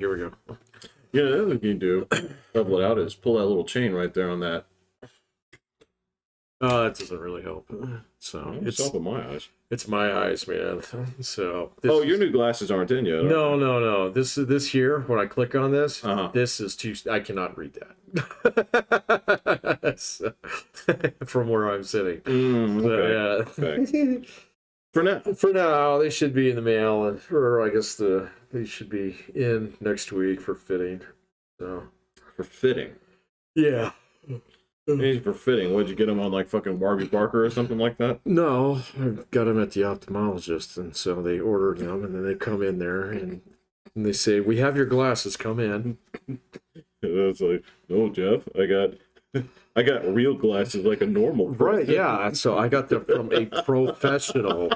Here we go. Yeah, the other thing you can do, level it out, is pull that little chain right there on that. That doesn't really help. So It's helping my eyes. It's my eyes, man. So your new glasses aren't in yet. No. This here. When I click on this, this is too. I cannot read that. So, from where I'm sitting. Okay. Okay. For now, they should be in the mail, or I guess they should be in next week for fitting. So for fitting. Yeah. For fitting. What'd you get them on, like fucking Barbie Barker or something like that? No, I got them at the ophthalmologist, and so they ordered them, and then they come in there, and they say, "We have your glasses. Come in." It's like, no, Jeff, I got real glasses like a normal person. Right? Yeah. So I got them from a professional.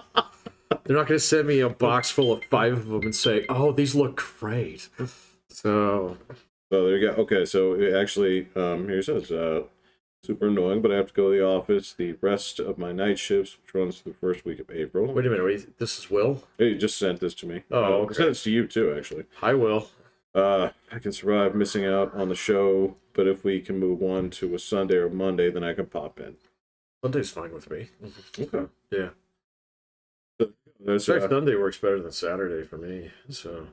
They're not going to send me a box full of 5 of them and say, "Oh, these look great." So there you go. Okay, so it actually, here it says, super annoying, but I have to go to the office the rest of my night shifts, which runs through the first week of April. Wait a minute. This is Will? He just sent this to me. Oh, okay. I sent it to you, too, actually. Hi, Will. I can survive missing out on the show, but if we can move one to a Sunday or Monday, then I can pop in. Sunday's fine with me. Okay. Yeah. In fact, Sunday works better than Saturday for me. So.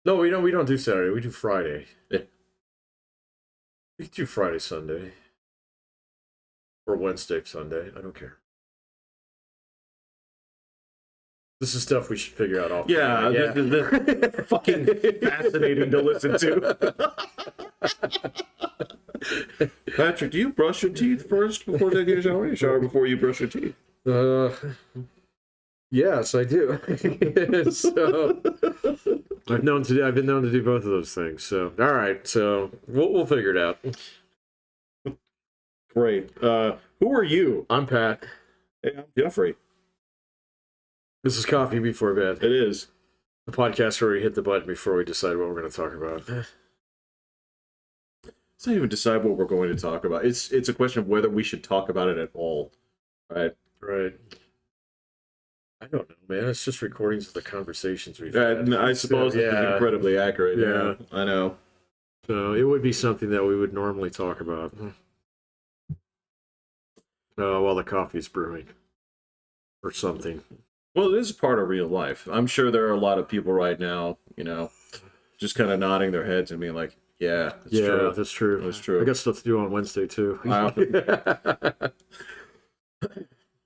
No, we don't do Saturday. We do Friday. Yeah. We can do Friday, Sunday. Or Wednesday, Sunday. I don't care. This is stuff we should figure out off. Yeah, this fucking fascinating to listen to. Patrick, do you brush your teeth first before taking a shower? You shower before you brush your teeth? Yes, I do. So I've been known to do both of those things. So all right, so we'll figure it out. Great. Who are you? I'm Pat. Hey, I'm Jeffrey. This is Coffee Before Bed. It is. The podcast where we hit the button before we decide what we're going to talk about. Let's not even decide what we're going to talk about. It's a question of whether we should talk about it at all. Right? Right. I don't know, man. It's just recordings of the conversations we've had. I suppose it's incredibly accurate. Yeah, I know. So it would be something that we would normally talk about while the coffee's brewing or something. Well, it is part of real life. I'm sure there are a lot of people right now, just kind of nodding their heads and being like, yeah, that's true. That's true. That's true. I got stuff to do on Wednesday, too.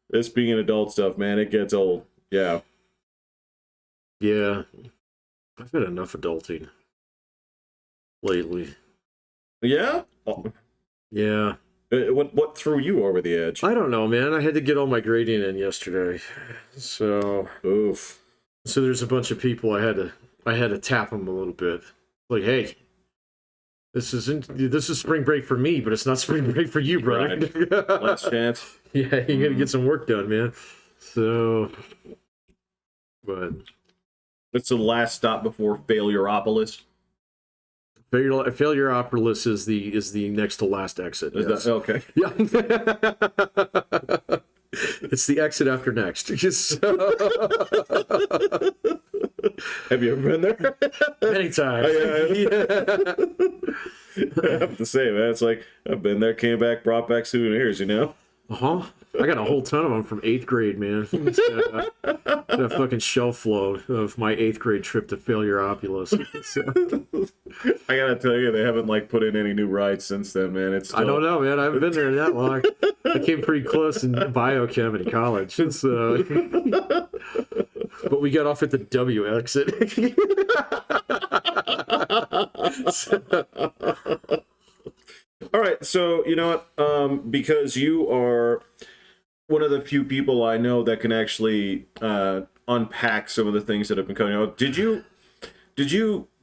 This being an adult stuff, man, it gets old. Yeah. Yeah. I've had enough adulting lately. Yeah? Oh. Yeah. What threw you over the edge? I don't know, man. I had to get all my grading in yesterday. So oof. So there's a bunch of people I had to tap them a little bit. Like, hey, this is spring break for me, but it's not spring break for you, brother. Right. Last chance. Yeah, you gotta get some work done, man. So, but it's the last stop before Failureopolis. Failureopolis is the next to last exit. Is that okay? Yeah. It's the exit after next. Have you ever been there? Many times. I have to say, man, it's like I've been there, came back, brought back souvenirs, I got a whole ton of them from 8th grade, man. A fucking shelf load of my 8th grade trip to Failureopolis. I gotta tell you, they haven't put in any new rides since then, man. It's still... I don't know, man. I haven't been there that long. I came pretty close in biochem in college, so. But we got off at the W exit. All right, so you know what? Because you are one of the few people I know that can actually unpack some of the things that have been coming out. Did you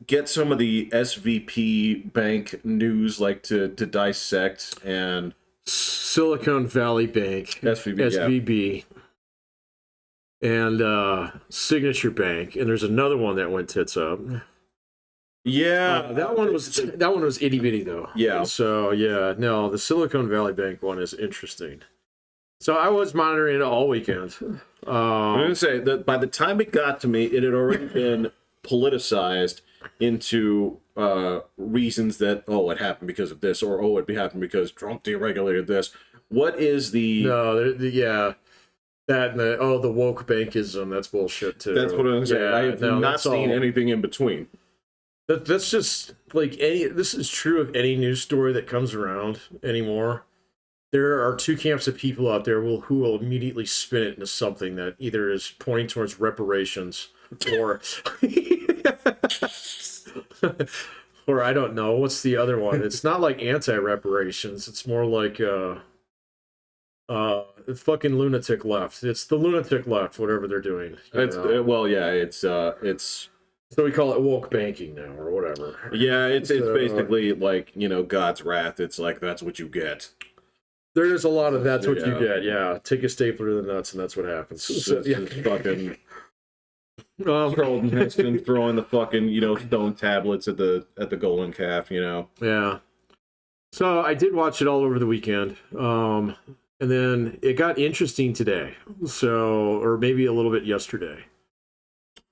get some of the SVP bank news, to dissect and Silicon Valley Bank, SVB, and Signature Bank, and there's another one that went tits up. Yeah, that one was itty bitty though. Yeah. So yeah, no, the Silicon Valley Bank one is interesting. So I was monitoring it all weekend. I'm gonna say that by the time it got to me, it had already been politicized, into reasons that, oh, it happened because of this, or oh, it happened because Trump deregulated this. What is the... No, yeah. That and the woke bankism, that's bullshit too. That's what I'm saying. Yeah, I have not seen anything in between. That's just like this is true of any news story that comes around anymore. There are two camps of people out there who will immediately spin it into something that either is pointing towards reparations or or I don't know, what's the other one? It's not like anti-reparations, it's more like fucking lunatic left. It's the lunatic left, whatever they're doing. It's so we call it woke banking now, or whatever. Yeah, it's basically like, God's wrath. It's like, that's what you get. There is a lot of that's what you get, yeah. Take a stapler to the nuts and that's what happens. So, fucking Charlton Heston throwing the fucking, stone tablets at the golden calf, Yeah. So I did watch it all over the weekend. And then it got interesting today. Or maybe a little bit yesterday.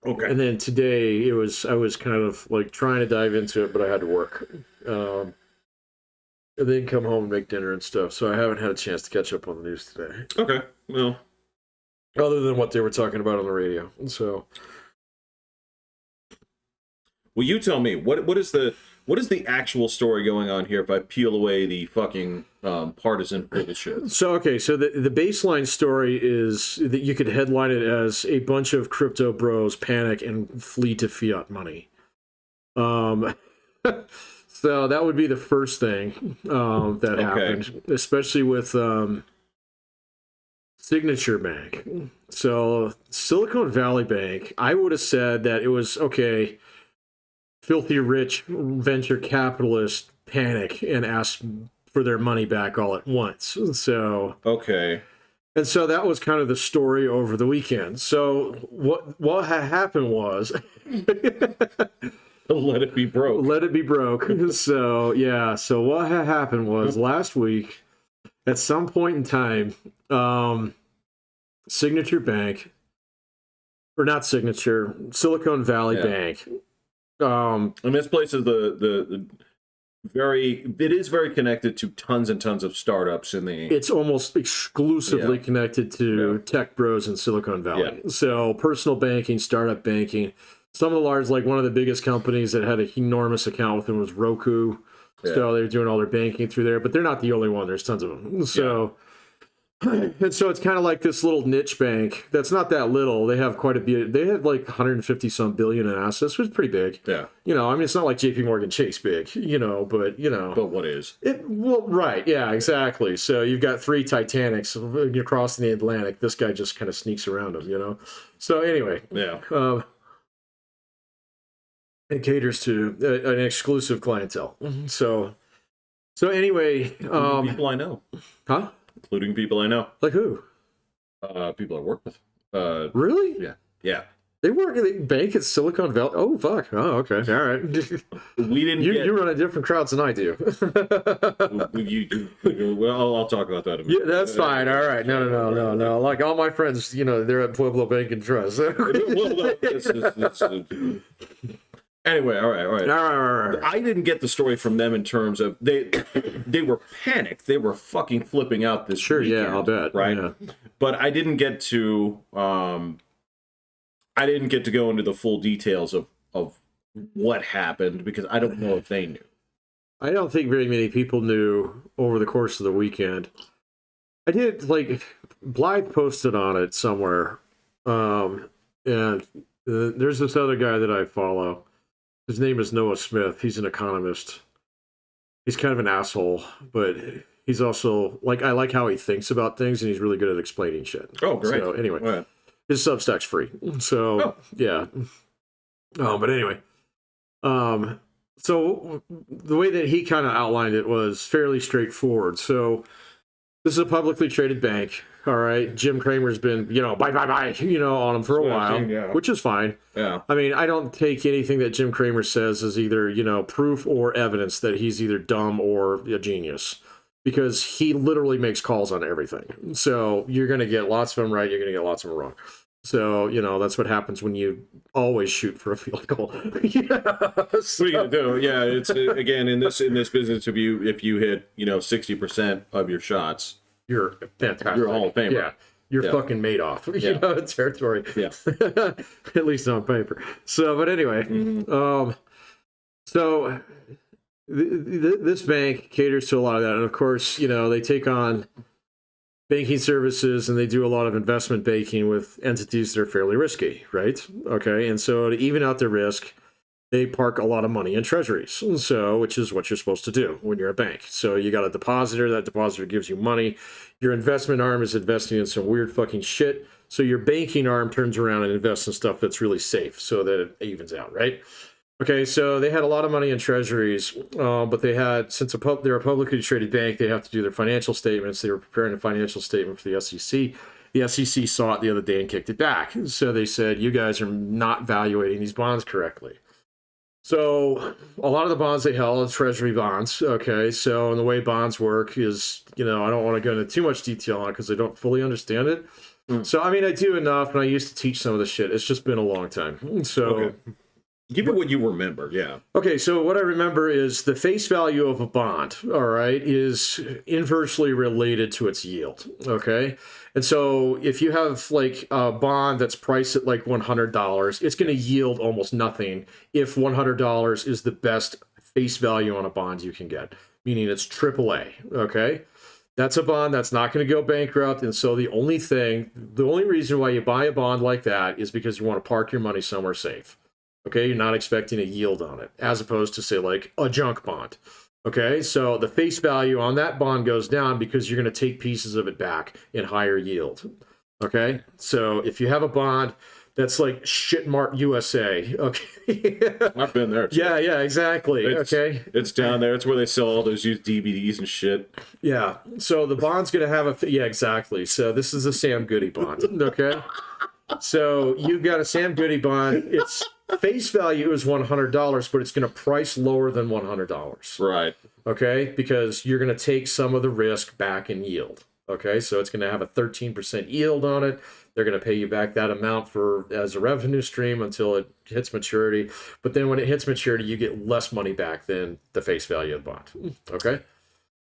Okay. And then today I was kind of like trying to dive into it, but I had to work. And then come home and make dinner and stuff. So I haven't had a chance to catch up on the news today. Okay. Well, other than what they were talking about on the radio. So, well, you tell me, what is the actual story going on here if I peel away the fucking partisan bullshit? So the baseline story is that you could headline it as a bunch of crypto bros panic and flee to fiat money. So that would be the first thing that happened, especially with Signature Bank. So Silicon Valley Bank, I would have said that it was, okay, filthy rich venture capitalists panic and ask for their money back all at once. So okay. And so that was kind of the story over the weekend. So what happened was... Let it be broke. Let it be broke. So, yeah. So what happened was last week, at some point in time, Signature Bank, or not Signature, Silicon Valley Bank. And this place is it is very connected to tons and tons of startups in the... It's almost exclusively connected to tech bros in Silicon Valley. Yeah. So personal banking, startup banking. Some of the large, like one of the biggest companies that had an enormous account with them was Roku. Yeah. So they're doing all their banking through there, but they're not the only one. There's tons of them. So, and so it's kind of like this little niche bank that's not that little. They have quite a bit. They had like 150 some billion in assets, which is pretty big. Yeah. I mean, it's not like JP Morgan Chase big, but But what is? Right. Yeah, exactly. So you've got 3 Titanics across the Atlantic. This guy just kind of sneaks around them, So anyway. Yeah. It caters to an exclusive clientele. So anyway, people I know, huh? Including people I know. Like who? People I work with. Really? Yeah. They work at the bank at Silicon Valley. Oh fuck! Oh okay, all right. We didn't. You run a different crowds than I do. Well, I'll talk about that. Yeah, that's fine. All right. No. Like all my friends, they're at Pueblo Bank and Trust. Anyway, all right. I didn't get the story from them in terms of they were panicked. They were fucking flipping out this weekend, yeah, I'll bet. Right? Yeah. But I didn't get to go into the full details of what happened because I don't know if they knew. I don't think very many people knew over the course of the weekend. I did, Blythe posted on it somewhere. And there's this other guy that I follow. His name is Noah Smith. He's an economist. He's kind of an asshole, but he's also, I like how he thinks about things, and he's really good at explaining shit. Oh, great. So, anyway, his Substack's free. So, yeah. But anyway. So, the way that he kind of outlined it was fairly straightforward. So, this is a publicly traded bank. All right. Jim Cramer's been, buy, on him for a while, which is fine. Yeah. I mean, I don't take anything that Jim Cramer says as either, proof or evidence that he's either dumb or a genius, because he literally makes calls on everything. So you're going to get lots of them right. You're going to get lots of them wrong. So, that's what happens when you always shoot for a field goal. Yeah. What are you gonna do? Yeah, it's again in this business. If you hit 60% of your shots, you're fantastic. You're a Hall of Famer. Yeah, you're fucking Madoff. Territory. Yeah, at least on paper. So, but anyway, so this bank caters to a lot of that, and of course, they take on banking services, and they do a lot of investment banking with entities that are fairly risky, right? Okay, and so to even out the risk, they park a lot of money in treasuries, so which is what you're supposed to do when you're a bank. So you got a depositor, that depositor gives you money. Your investment arm is investing in some weird fucking shit, so your banking arm turns around and invests in stuff that's really safe, so that it evens out, right? Okay, so they had a lot of money in treasuries, but they had, since they're a publicly traded bank, they have to do their financial statements. They were preparing a financial statement for the SEC. The SEC saw it the other day and kicked it back. So they said, you guys are not valuating these bonds correctly. So a lot of the bonds they held are treasury bonds. Okay, so and the way bonds work is, I don't want to go into too much detail on it because I don't fully understand it. So, I do enough, and I used to teach some of the shit. It's just been a long time. So... Okay. Give me what you remember, yeah. Okay, so what I remember is the face value of a bond, all right, is inversely related to its yield, okay? And so if you have, like, a bond that's priced at, like, $100, it's going to yield almost nothing if $100 is the best face value on a bond you can get, meaning it's AAA, okay? That's a bond that's not going to go bankrupt, and so the only reason why you buy a bond like that is because you want to park your money somewhere safe. Okay, you're not expecting a yield on it, as opposed to, say, like a junk bond. Okay, so the face value on that bond goes down because you're going to take pieces of it back in higher yield. Okay, so if you have a bond that's like Shitmart USA, okay. I've been there too. Yeah, exactly. It's down there. It's where they sell all those used DVDs and shit. Yeah, so the bond's going to have yeah, exactly. So this is a Sam Goody bond, okay? So you've got a Sam Goody bond. Its face value is $100, but it's going to price lower than $100. Right. Okay, because you're going to take some of the risk back in yield. Okay, so it's going to have a 13% yield on it. They're going to pay you back that amount as a revenue stream until it hits maturity. But then when it hits maturity, you get less money back than the face value of the bond. Okay?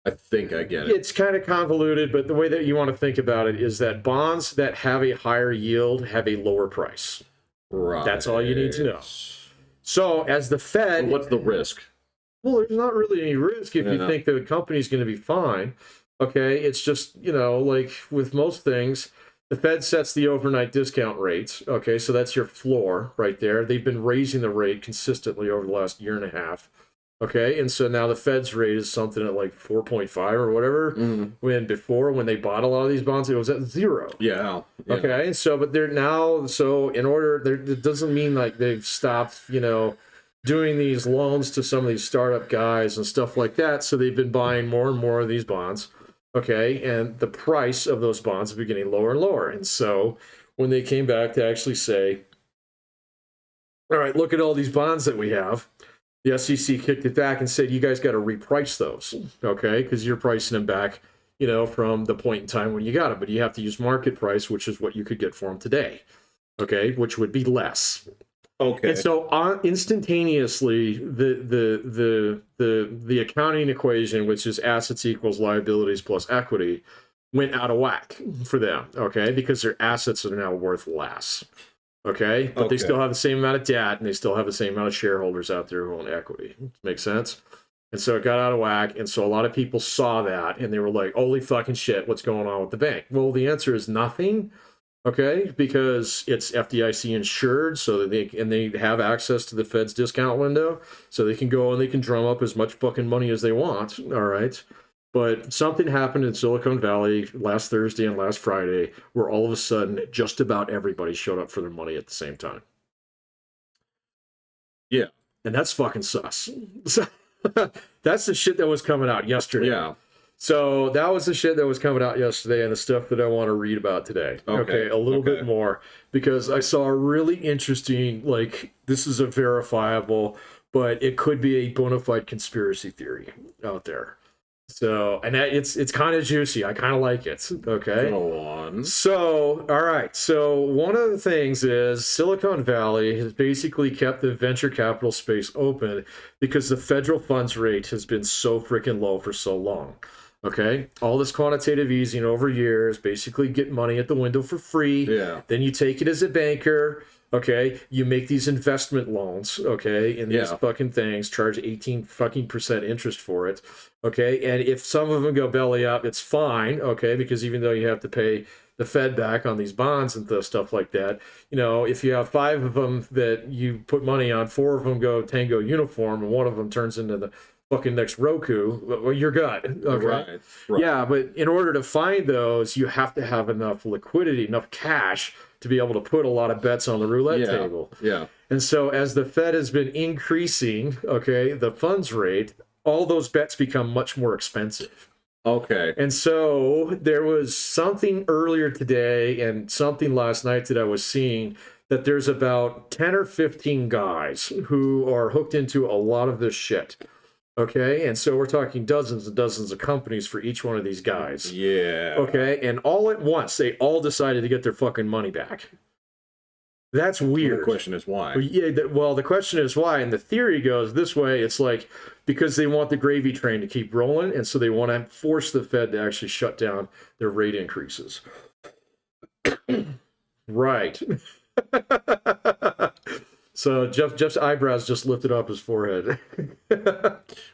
I think I get it. It's kind of convoluted, but the way that you want to think about it is that bonds that have a higher yield have a lower price. Right. That's all you need to know. So as the Fed... Well, what's the risk? Well, there's not really any risk if you think that the company's going to be fine. Okay, it's just, like with most things, the Fed sets the overnight discount rates. Okay, so that's your floor right there. They've been raising the rate consistently over the last year and a half. Okay, and so now the Fed's rate is something at like 4.5 or whatever. When they bought a lot of these bonds, it was at 0. Yeah. Okay, so but they're now, so in order, it doesn't mean like they've stopped, doing these loans to some of these startup guys and stuff like that. So they've been buying more and more of these bonds. Okay, and the price of those bonds have been getting lower and lower. And so when they came back to actually say, all right, look at all these bonds that we have, the SEC kicked it back and said, you guys got to reprice those, okay? Because you're pricing them back, from the point in time when you got them. But you have to use market price, which is what you could get for them today, okay? Which would be less. Okay. And so instantaneously, the accounting equation, which is assets equals liabilities plus equity, went out of whack for them, okay? Because their assets are now worth less. Okay, but they still have the same amount of debt, and they still have the same amount of shareholders out there who own equity. Makes sense? And so it got out of whack, and so a lot of people saw that, and they were like, holy fucking shit, what's going on with the bank? Well, the answer is nothing, okay, because it's FDIC insured, so that they have access to the Fed's discount window, so they can go and they can drum up as much fucking money as they want, all right? But something happened in Silicon Valley last Thursday and last Friday where all of a sudden just about everybody showed up for their money at the same time. Yeah. And that's fucking sus. That's the shit that was coming out yesterday. Yeah. So that was the shit that was coming out yesterday and the stuff that I want to read about today. Okay, a little bit more. Because I saw a really interesting, like, this is a verifiable, but it could be a bona fide conspiracy theory out there. So, and it's kind of juicy. I kind of like it. Okay. Go on. So, all right. So, one of the things is Silicon Valley has basically kept the venture capital space open because the federal funds rate has been so freaking low for so long. Okay. All this quantitative easing over years, basically get money at the window for free. Yeah. Then you take it as a banker. Okay, you make these investment loans, okay, in these fucking things, charge 18% interest for it, okay, and if some of them go belly up, it's fine, okay, because even though you have to pay the Fed back on these bonds and stuff like that, you know, if you have 5 of them that you put money on, 4 of them go Tango uniform, and 1 of them turns into the fucking next Roku, well, you're good, okay? Right. Yeah, but in order to find those, you have to have enough liquidity, enough cash to be able to put a lot of bets on the roulette table. Yeah. And so as the Fed has been increasing, okay, the funds rate, all those bets become much more expensive. Okay. And so there was something earlier today and something last night that I was seeing that there's about 10 or 15 guys who are hooked into a lot of this shit. Okay, and so we're talking dozens and dozens of companies for each one of these guys. Yeah. Okay, and all at once, they all decided to get their fucking money back. That's weird. The question is why. Well, the question is why, and the theory goes this way. It's like because they want the gravy train to keep rolling, and so they want to force the Fed to actually shut down their rate increases. Right. So Jeff's eyebrows just lifted up his forehead.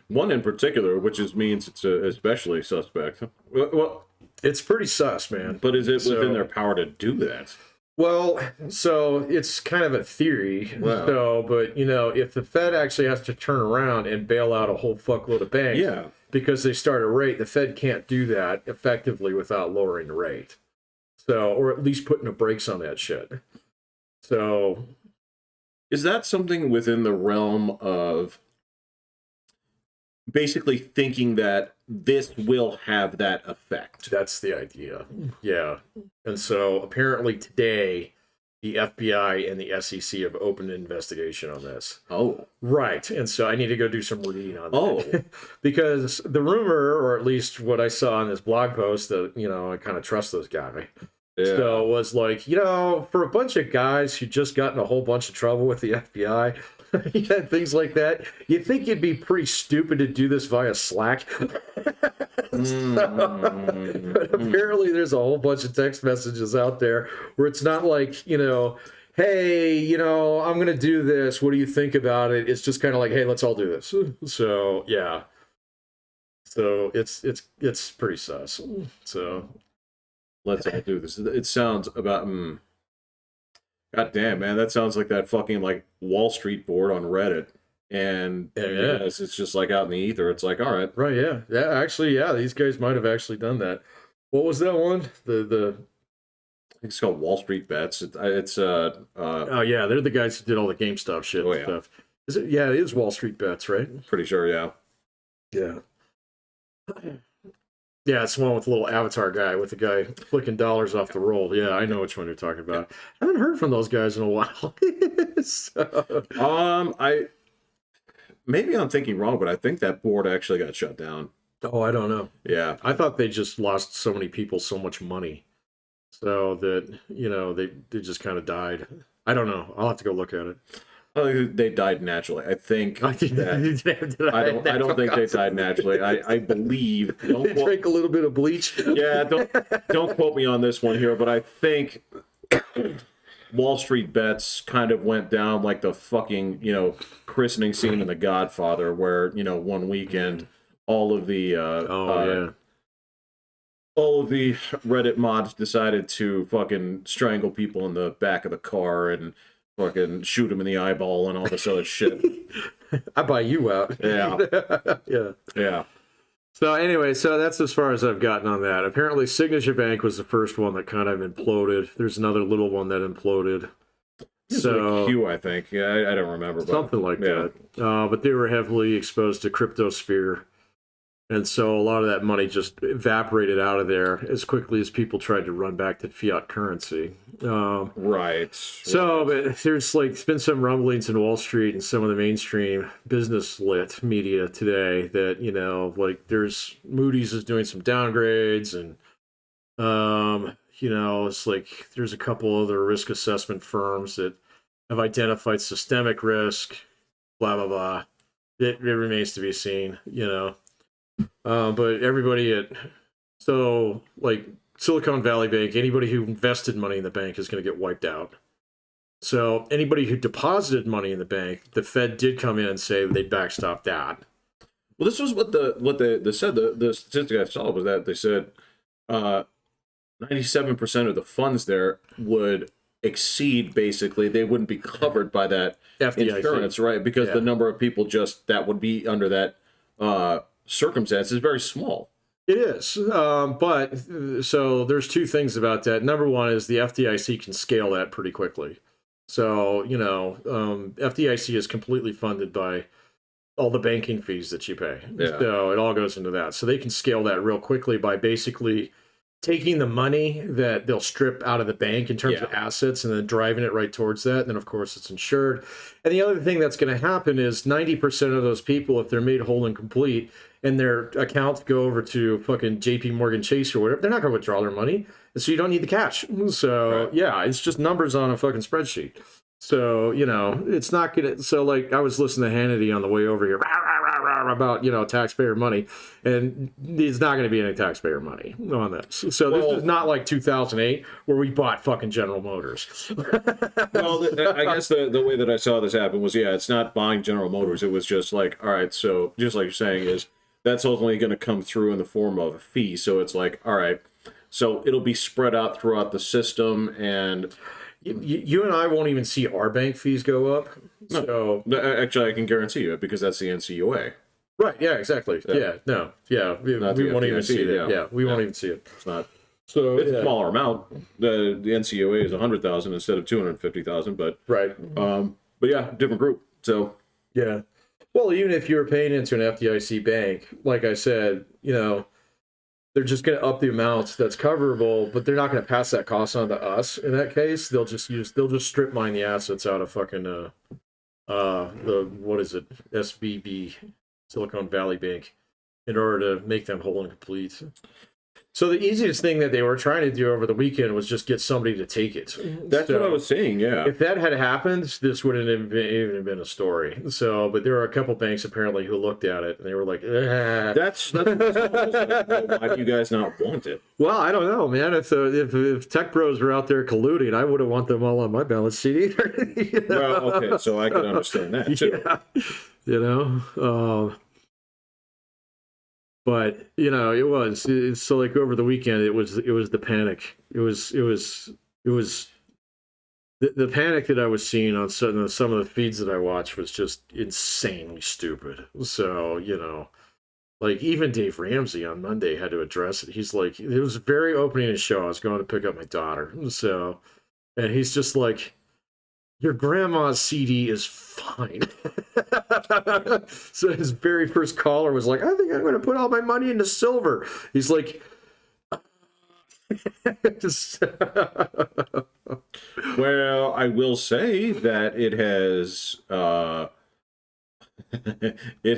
One in particular, which means it's especially suspect. Well, it's pretty sus, man. But is it within their power to do that? Well, so it's kind of a theory. Wow. So, but you know, if the Fed actually has to turn around and bail out a whole fuckload of banks, because they start a rate, the Fed can't do that effectively without lowering the rate. So, or at least putting the brakes on that shit. So. Is that something within the realm of basically thinking that this will have that effect? That's the idea. Yeah. And so apparently today, the FBI and the SEC have opened an investigation on this. Oh. Right. And so I need to go do some reading on that. Oh. Because the rumor, or at least what I saw in this blog post, that, you know, I kind of trust this guy. Yeah. So it was like, you know, for a bunch of guys who just got in a whole bunch of trouble with the FBI, things like that, you'd think you'd be pretty stupid to do this via Slack. But apparently there's a whole bunch of text messages out there where it's not like, you know, hey, you know, I'm going to do this. What do you think about it? It's just kind of like, hey, let's all do this. So, yeah. So it's pretty sus. So... let's all do this. It sounds about... God damn, man. That sounds like that fucking, like, Wall Street board on Reddit. And it's just, like, out in the ether. It's like, all right. Right, yeah. Yeah, actually, yeah, these guys might have actually done that. What was that one? I think it's called Wall Street Bets. Oh, yeah, they're the guys who did all the GameStop shit and stuff. Is it? Yeah, it is Wall Street Bets, right? Pretty sure, yeah. Yeah. Yeah, it's the one with the little avatar guy with the guy flicking dollars off the roll. Yeah, I know which one you're talking about. I haven't heard from those guys in a while. Maybe I'm thinking wrong, but I think that board actually got shut down. Oh, I don't know. Yeah. I thought they just lost so many people so much money. So that, you know, they just kind of died. I don't know. I'll have to go look at it. They died naturally. I think I don't think they died naturally. I believe they drank a little bit of bleach. Yeah, don't quote me on this one here, but I think Wall Street Bets kind of went down like the fucking, you know, christening scene in The Godfather, where, you know, one weekend all of the Reddit mods decided to fucking strangle people in the back of the car and fucking shoot him in the eyeball and all this other shit. I buy you out. Yeah. Yeah. So anyway, so that's as far as I've gotten on that. Apparently Signature Bank was the first one that kind of imploded. There's another little one that imploded. So like Q, I think. Yeah, I don't remember. Something like that. But they were heavily exposed to cryptosphere. And so a lot of that money just evaporated out of there as quickly as people tried to run back to fiat currency. Right. So but there's been some rumblings in Wall Street and some of the mainstream business lit media today that, there's Moody's is doing some downgrades, and it's there's a couple other risk assessment firms that have identified systemic risk, blah, blah, blah. It remains to be seen, but everybody Silicon Valley Bank, anybody who invested money in the bank is going to get wiped out. So anybody who deposited money in the bank, the Fed did come in and say they backstop that. Well, this was what they said. The statistic I saw was that they said 97% of the funds there would exceed, basically, they wouldn't be covered by that FDIC insurance, right? Because the number of people that would be under that circumstance is very small. It is, but so there's two things about that. Number one is the FDIC can scale that pretty quickly. So, FDIC is completely funded by all the banking fees that you pay. Yeah. So it all goes into that. So they can scale that real quickly by basically taking the money that they'll strip out of the bank in terms of assets and then driving it right towards that. And then, of course, it's insured. And the other thing that's going to happen is 90% of those people, if they're made whole and complete and their accounts go over to fucking JP Morgan Chase or whatever, they're not going to withdraw their money. And so you don't need the cash. So, it's just numbers on a fucking spreadsheet. So, it's not going to... So, I was listening to Hannity on the way over here about, taxpayer money, and there's not going to be any taxpayer money on this. So this is not like 2008 where we bought fucking General Motors. Well, I guess the way that I saw this happen was, it's not buying General Motors. It was just like, all right, so just like you're saying is that's ultimately going to come through in the form of a fee. So it's like, all right, so it'll be spread out throughout the system, and you and I won't even see our bank fees go up. No. So actually, I can guarantee you it because that's the NCUA. Right. Yeah. Exactly. Yeah. No. Yeah. We won't even see it. Yeah. We won't even see it. It's not. So it's a smaller amount. The NCUA is 100,000 instead of 250,000. But right. But yeah, different group. So yeah. Well, even if you were paying into an FDIC bank, like I said, they're just going to up the amounts that's coverable, but they're not going to pass that cost on to us. In that case, they'll just strip mine the assets out of fucking SVB, Silicon Valley Bank, in order to make them whole and complete. So the easiest thing that they were trying to do over the weekend was just get somebody to take it. That's what I was saying, yeah. If that had happened, this wouldn't have even been a story. So, but there are a couple banks apparently who looked at it and they were like, That's why do you guys not want it? Well, I don't know, man. If tech bros were out there colluding, I wouldn't want them all on my balance sheet either. Well, okay, so I can understand that too. Yeah. But so over the weekend it was the panic. It was the panic that I was seeing on some of the feeds that I watched was just insanely stupid. So even Dave Ramsey on Monday had to address it. He's like, it was very opening his show. I was going to pick up my daughter, and he's just like, your grandma's CD is fine. So his very first caller was like, I think I'm going to put all my money into silver. He's like, well, I will say that it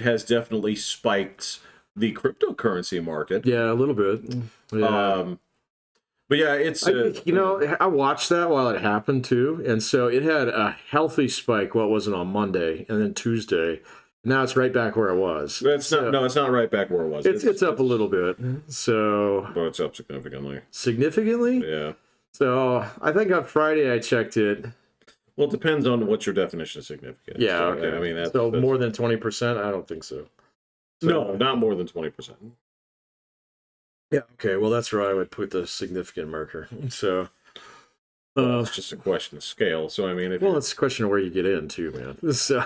has definitely spiked the cryptocurrency market. Yeah, a little bit. Yeah. But yeah, it's I watched that while it happened too, and so it had a healthy spike. What was it on Monday, and then Tuesday? Now it's right back where it was. It's not right back where it was. It's up a little bit. So, but it's up significantly. Significantly? Yeah. So I think on Friday I checked it. Well, it depends on what your definition of significant. Yeah. So, okay. I mean, that's more than 20%. I don't think so. No, not more than 20%. Yeah. Okay. Well, that's where I would put the significant marker. So, it's just a question of scale. So, I mean, it's a question of where you get in too, man. So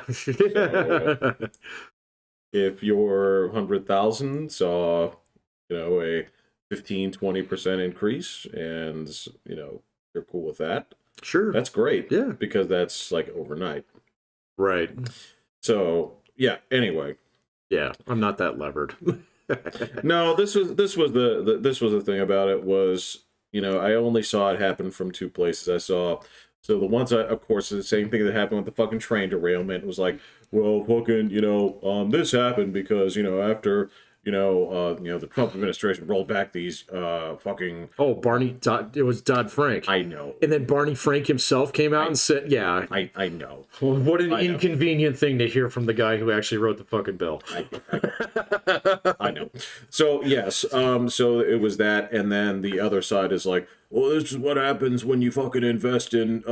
if your 100,000 saw, a 15-20% increase, and you're cool with that, sure, that's great. Yeah, because that's like overnight, right? So, yeah. Anyway. Yeah, I'm not that levered. No, this was the thing about it was, I only saw it happen from two places. I saw, so the ones of course, the same thing that happened with the fucking train derailment. It was like, well, fucking, this happened because, after, the Trump administration rolled back these fucking. Oh, it was Dodd-Frank. I know. And then Barney Frank himself came out and said, yeah. I know. Well, what an inconvenient thing to hear from the guy who actually wrote the fucking bill. I know. So, yes. So it was that. And then the other side is like, well, this is what happens when you fucking invest in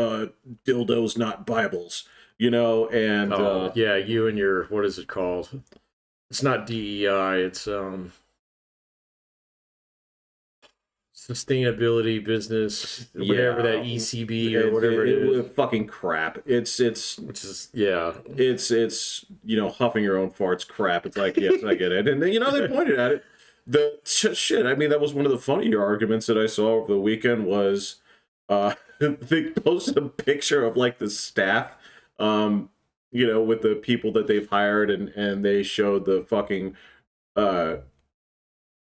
dildos, not Bibles. And... yeah, you and your... What is it called? It's not DEI, it's sustainability business, whatever that ECB or whatever it is. Fucking crap. It's which is it's huffing your own farts crap. It's like, yes, I get it. And they pointed at it. The shit. I mean, that was one of the funnier arguments that I saw over the weekend was they posted a picture of like the staff with the people that they've hired, and they showed the fucking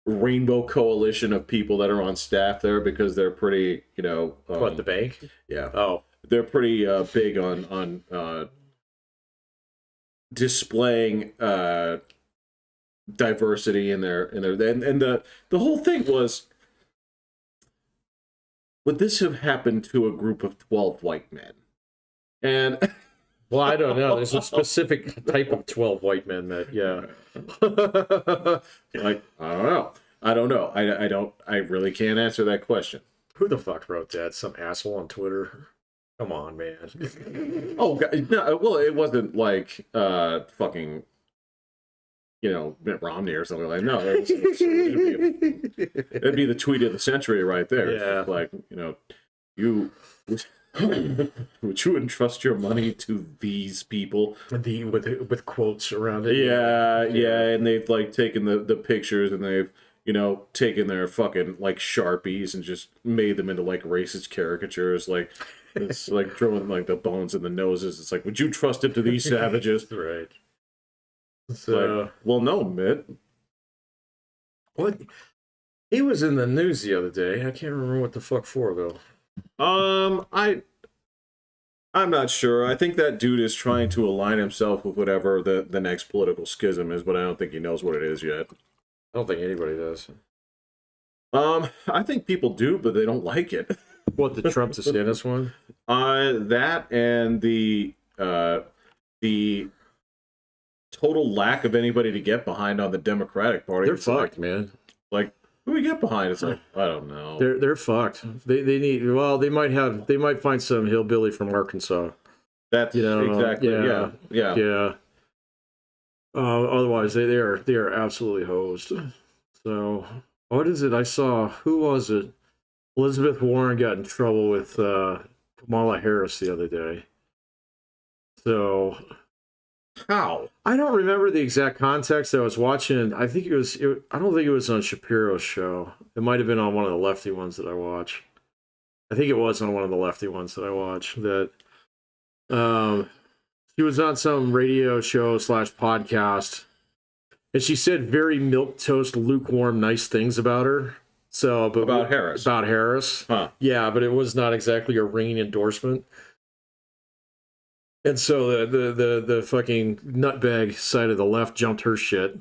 rainbow coalition of people that are on staff there because they're pretty, what, the bank? Yeah. Oh. They're pretty big on displaying diversity in their and the whole thing was, would this have happened to a group of 12 white men? And well, I don't know. There's a specific type of 12 white men that, like, I don't know. I really can't answer that question. Who the fuck wrote that? Some asshole on Twitter? Come on, man. Oh, no, well, it wasn't like fucking, Mitt Romney or something like that. No, it'd be the tweet of the century right there. Yeah. It's like, you... Would you entrust your money to these people? With quotes around it. Yeah, and they've like taken the pictures and they've taken their fucking like Sharpies and just made them into like racist caricatures. Like it's like drilling like the bones in the noses. It's like, would you trust it to these savages? Right. So, like, well, no, Mitt. What? He was in the news the other day. I can't remember what the fuck for though. I'm not sure. I think that dude is trying to align himself with whatever the next political schism is, but I don't think he knows what it is yet. I don't think anybody does. I think people do, but they don't like it. What, the Trump DeSantis one? That and the total lack of anybody to get behind on the Democratic Party. They're fucked, man. Like, who we get behind? It's like, I don't know. They're fucked. They need, well, they might find some hillbilly from Arkansas. That's exactly yeah. Otherwise they are absolutely hosed. So what is it? I saw, who was it? Elizabeth Warren got in trouble with Kamala Harris the other day. So how? I don't remember the exact context. I was watching, I don't think it was on Shapiro's show. It might have been on one of the lefty ones that I watch. I think it was on one of the lefty ones that I watch. That she was on some radio show / podcast, and she said very milquetoast, lukewarm, nice things about her. So, but about Harris. About Harris. Huh. Yeah, but it was not exactly a ringing endorsement. And so the fucking nutbag side of the left jumped her shit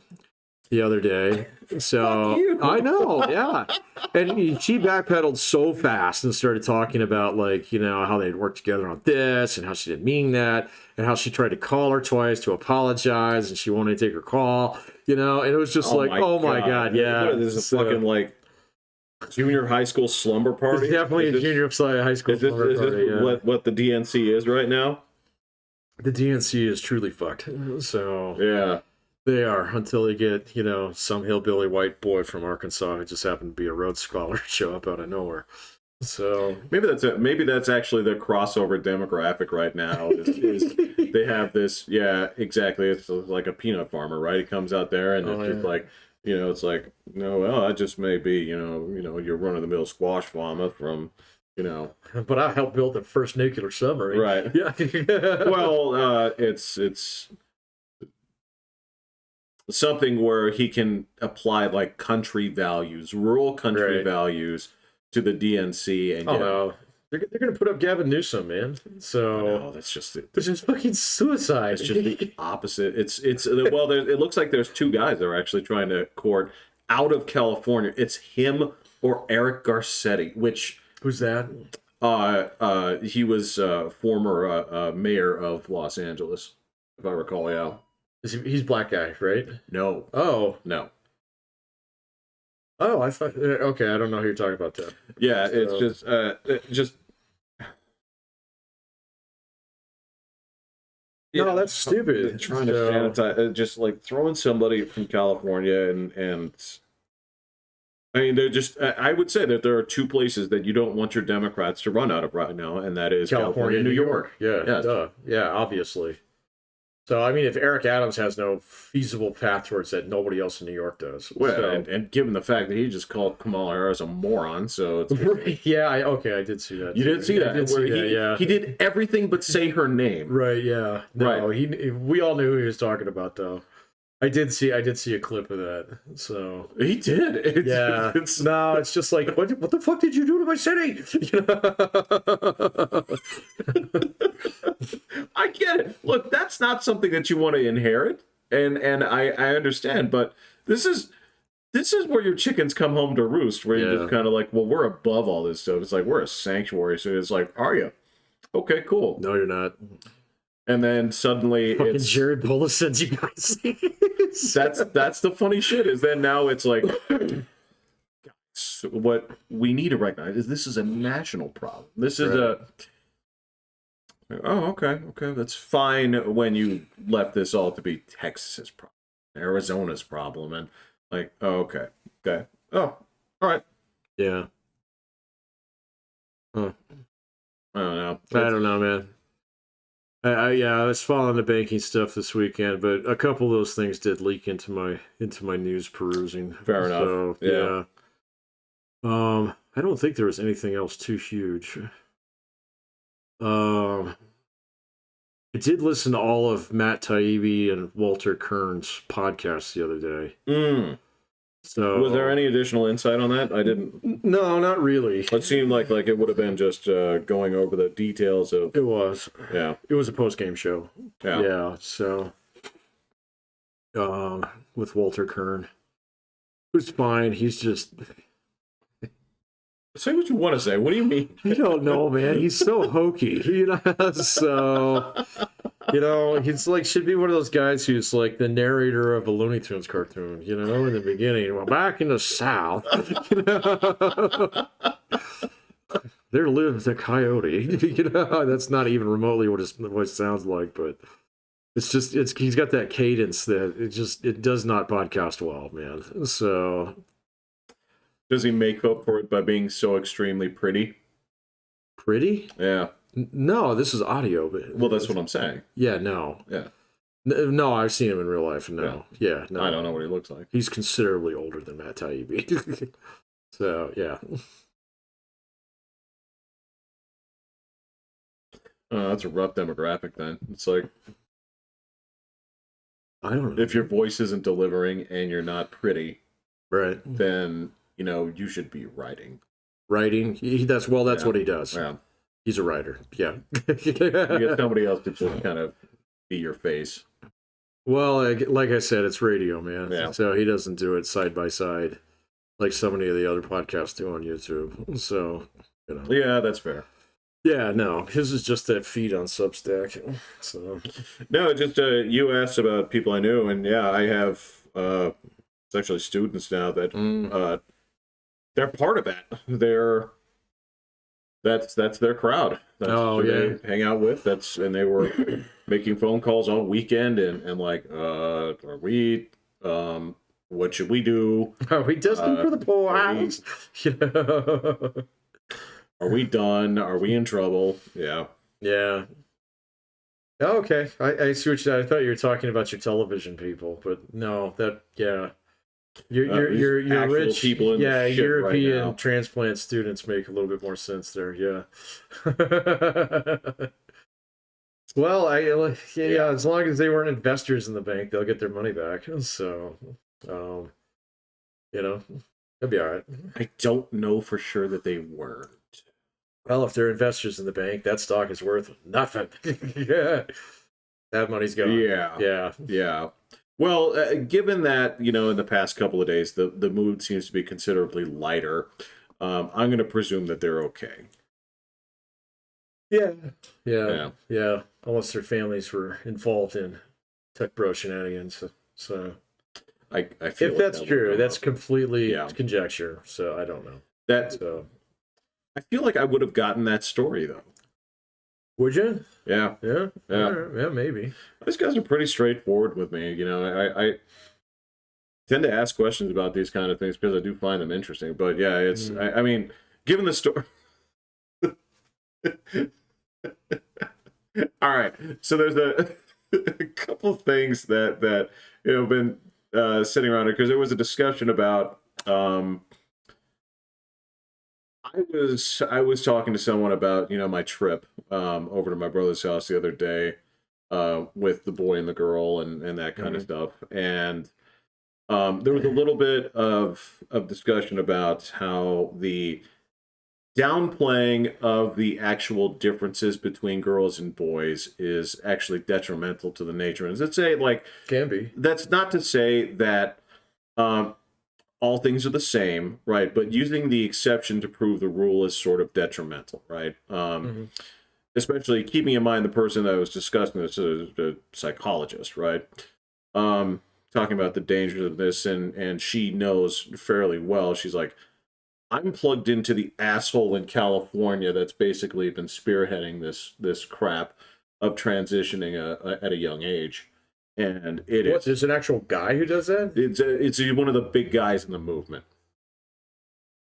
the other day. So I know, yeah. And she backpedaled so fast and started talking about like, how they'd worked together on this and how she didn't mean that and how she tried to call her twice to apologize and she wanted to take her call, and it was just oh my God, yeah. This is fucking like junior high school slumber party. It's definitely a junior high school slumber party. Yeah. What the DNC is right now? The DNC is truly fucked. So yeah, they are, until they get some hillbilly white boy from Arkansas who just happened to be a Rhodes Scholar show up out of nowhere. So maybe that's actually the crossover demographic right now. Is they have this? Yeah, exactly. It's like a peanut farmer, right? He comes out there and it's just like. It's like, no, well, I just may be, you're run-of-the-mill squash farmer from, But I helped build the first nuclear submarine. Right. Yeah. Well, it's something where he can apply like country values, rural country values to the DNC. And no. They're going to put up Gavin Newsom, man. So no, that's just it. It's just fucking suicide. It's just the opposite. It's well, it looks like there's two guys that are actually trying to court out of California. It's him or Eric Garcetti. Who's that? He was former mayor of Los Angeles, if I recall. Yeah. He's black guy, right? No. Oh no. Oh, I thought. Okay, I don't know who you're talking about. That. Yeah, it's just. No, that's stupid. Trying to sanitize, just like throwing somebody from California, and I mean, they're just. I would say that there are two places that you don't want your Democrats to run out of right now, and that is California and New York. Yeah, yes. Duh. Yeah, obviously. So, I mean, if Eric Adams has no feasible path towards that, nobody else in New York does. Well, so. and given the fact that he just called Kamala Harris a moron, so it's... Yeah, I did see that. You did see that? Yeah. He did everything but say her name. Right, yeah. No, right. We all knew who he was talking about, though. I did see a clip of that. So he did. It's just like, what the fuck did you do to my city? I get it. Look, that's not something that you want to inherit, and I understand, but this is where your chickens come home to roost, where you're just kind of like, well, we're above all this stuff. It's like, we're a sanctuary, so it's like, are you? Okay, cool. No, you're not. And then suddenly fucking Jared Polis sends you guys. that's the funny shit, is then now it's like, what we need to recognize is this is a national problem. This is okay, that's fine when you left this all to be Texas's problem, Arizona's problem, and like, okay, oh, all right. Yeah. Huh. I don't know, man. I was following the banking stuff this weekend, but a couple of those things did leak into my news perusing. Fair enough. So, yeah. I don't think there was anything else too huge. I did listen to all of Matt Taibbi and Walter Kern's podcasts the other day. So, was there any additional insight on that? I didn't. No, not really. It seemed like it would have been just going over the details of. It was. Yeah. It was a post-game show. Yeah. Yeah. So, with Walter Kern, it was fine. He's just. Say what you want to say. What do you mean? I don't know, man. He's so hokey. So. He's like, should be one of those guys who's like the narrator of a Looney Tunes cartoon, in the beginning. Well, back in the South, there lives a coyote. That's not even remotely what his voice sounds like, but it's just, he's got that cadence that it does not podcast well, man. So. Does he make up for it by being so extremely pretty? Pretty? Yeah. No, this is audio. But well, that's what I'm saying. Yeah, no. Yeah. No, I've seen him in real life. No. Yeah, no. I don't know what he looks like. He's considerably older than Matt Taibbi. So, yeah. That's a rough demographic then. It's like, I don't know. If your voice isn't delivering and you're not pretty, right, then, you should be writing. Writing? That's what he does. Yeah. He's a writer. Yeah. You get somebody else to just kind of be your face. Well, like I said, it's radio, man. Yeah. So he doesn't do it side by side like so many of the other podcasts do on YouTube. So, Yeah, that's fair. Yeah, no. His is just that feed on Substack. So. No, just you asked about people I knew, and yeah, I have it's actually students now that they're part of that. That's their crowd. That's who they hang out with. And they were making phone calls all weekend and like, are we, what should we do? Are we destined for the poor house? Are we done? Are we in trouble? Yeah. Yeah. Okay. I see what you said. I thought you were talking about your television people, but no, You're rich people in European right transplant students make a little bit more sense there. Yeah. Well, as long as they weren't investors in the bank, they'll get their money back. So, um, they'll be all right. I don't know for sure that they weren't. Well, if they're investors in the bank, that stock is worth nothing. Yeah, that money's gone. Yeah. Well, given that, in the past couple of days, the mood seems to be considerably lighter, I'm going to presume that they're okay. Yeah. Unless their families were involved in tech bro shenanigans. So I feel if that's true, that's completely conjecture. So I don't know. I feel like I would have gotten that story though. Would you? Yeah. Yeah. Yeah, maybe. These guys are pretty straightforward with me. I tend to ask questions about these kind of things because I do find them interesting. But yeah, it's I mean, given the story. All right, so there's a couple of things that been sitting around here because there was a discussion about. I was talking to someone about my trip over to my brother's house the other day with the boy and the girl and that kind of stuff, and there was a little bit of discussion about how the downplaying of the actual differences between girls and boys is actually detrimental to the nature. And let's say, can be. That's not to say that all things are the same, right? But using the exception to prove the rule is sort of detrimental, right? Especially keeping in mind the person that I was discussing this is a psychologist, right? Talking about the dangers of this, and she knows fairly well. She's like, I'm plugged into the asshole in California that's basically been spearheading this crap of transitioning at a young age, and there's an actual guy who does that. It's one of the big guys in the movement.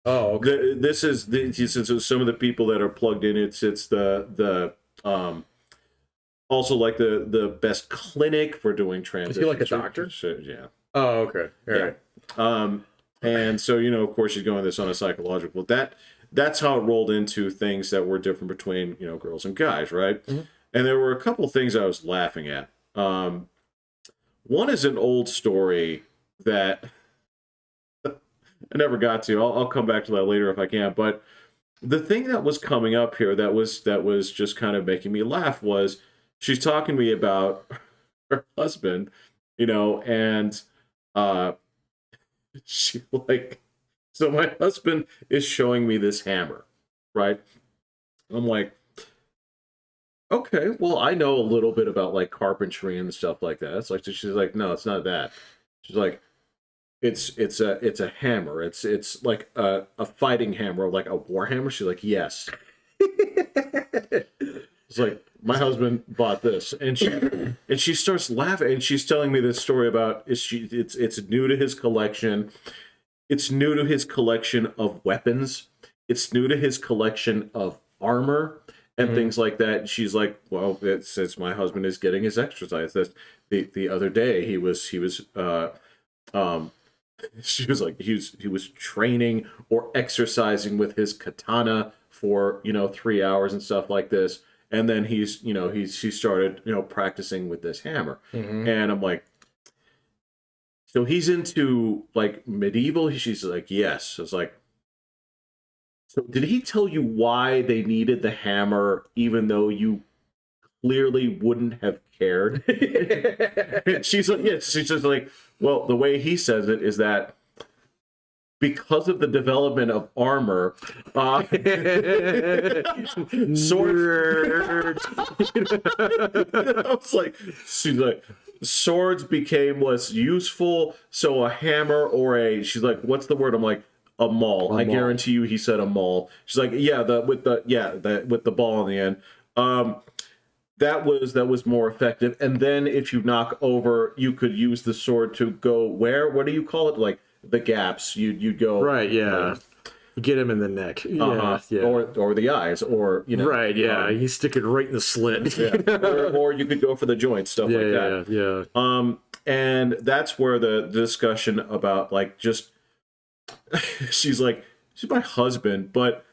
Oh, okay. This is some of the people that are plugged in. It's the also like the best clinic for doing transition. Is he like a doctor? Yeah. Oh, okay. All right. And so, of course, she's going this on a psychological. That's how it rolled into things that were different between, girls and guys, right? Mm-hmm. And there were a couple of things I was laughing at. One is an old story that I never got to. I'll come back to that later if I can. But the thing that was coming up here that was just kind of making me laugh was she's talking to me about her husband, and she so my husband is showing me this hammer, right? I'm like, okay, well, I know a little bit about carpentry and stuff like that. It's like, she's like, no, it's not that. She's like, it's a hammer. It's like a fighting hammer, like a war hammer. She's like, yes. It's like, my husband bought this, and she starts laughing, and she's telling me this story about it's new to his collection. It's new to his collection of weapons. It's new to his collection of armor and things like that. And she's like, well, it's my husband is getting his exercise. That's the other day he was she was like he was training or exercising with his katana for 3 hours and stuff like this. And then he started, practicing with this hammer. Mm-hmm. And I'm like, so he's into medieval? She's like, yes. I was like, so did he tell you why they needed the hammer, even though you clearly wouldn't have cared? She's like, yes. She's just like, well, the way he says it is that because of the development of armor, swords. I was like, she's like, swords became less useful, so a hammer or she's like, what's the word? I'm like, a maul. I guarantee you, he said a maul. She's like, yeah, with the ball on the end. That was more effective. And then if you knock over, you could use the sword to go where? What do you call it? Like the gaps. You'd go right. Yeah. Get him in the neck. Yeah. Or the eyes, or Right. Yeah. You stick it right in the slit. or you could go for the joints, stuff like that. Yeah. And that's where the discussion about just she's like, she's my husband, but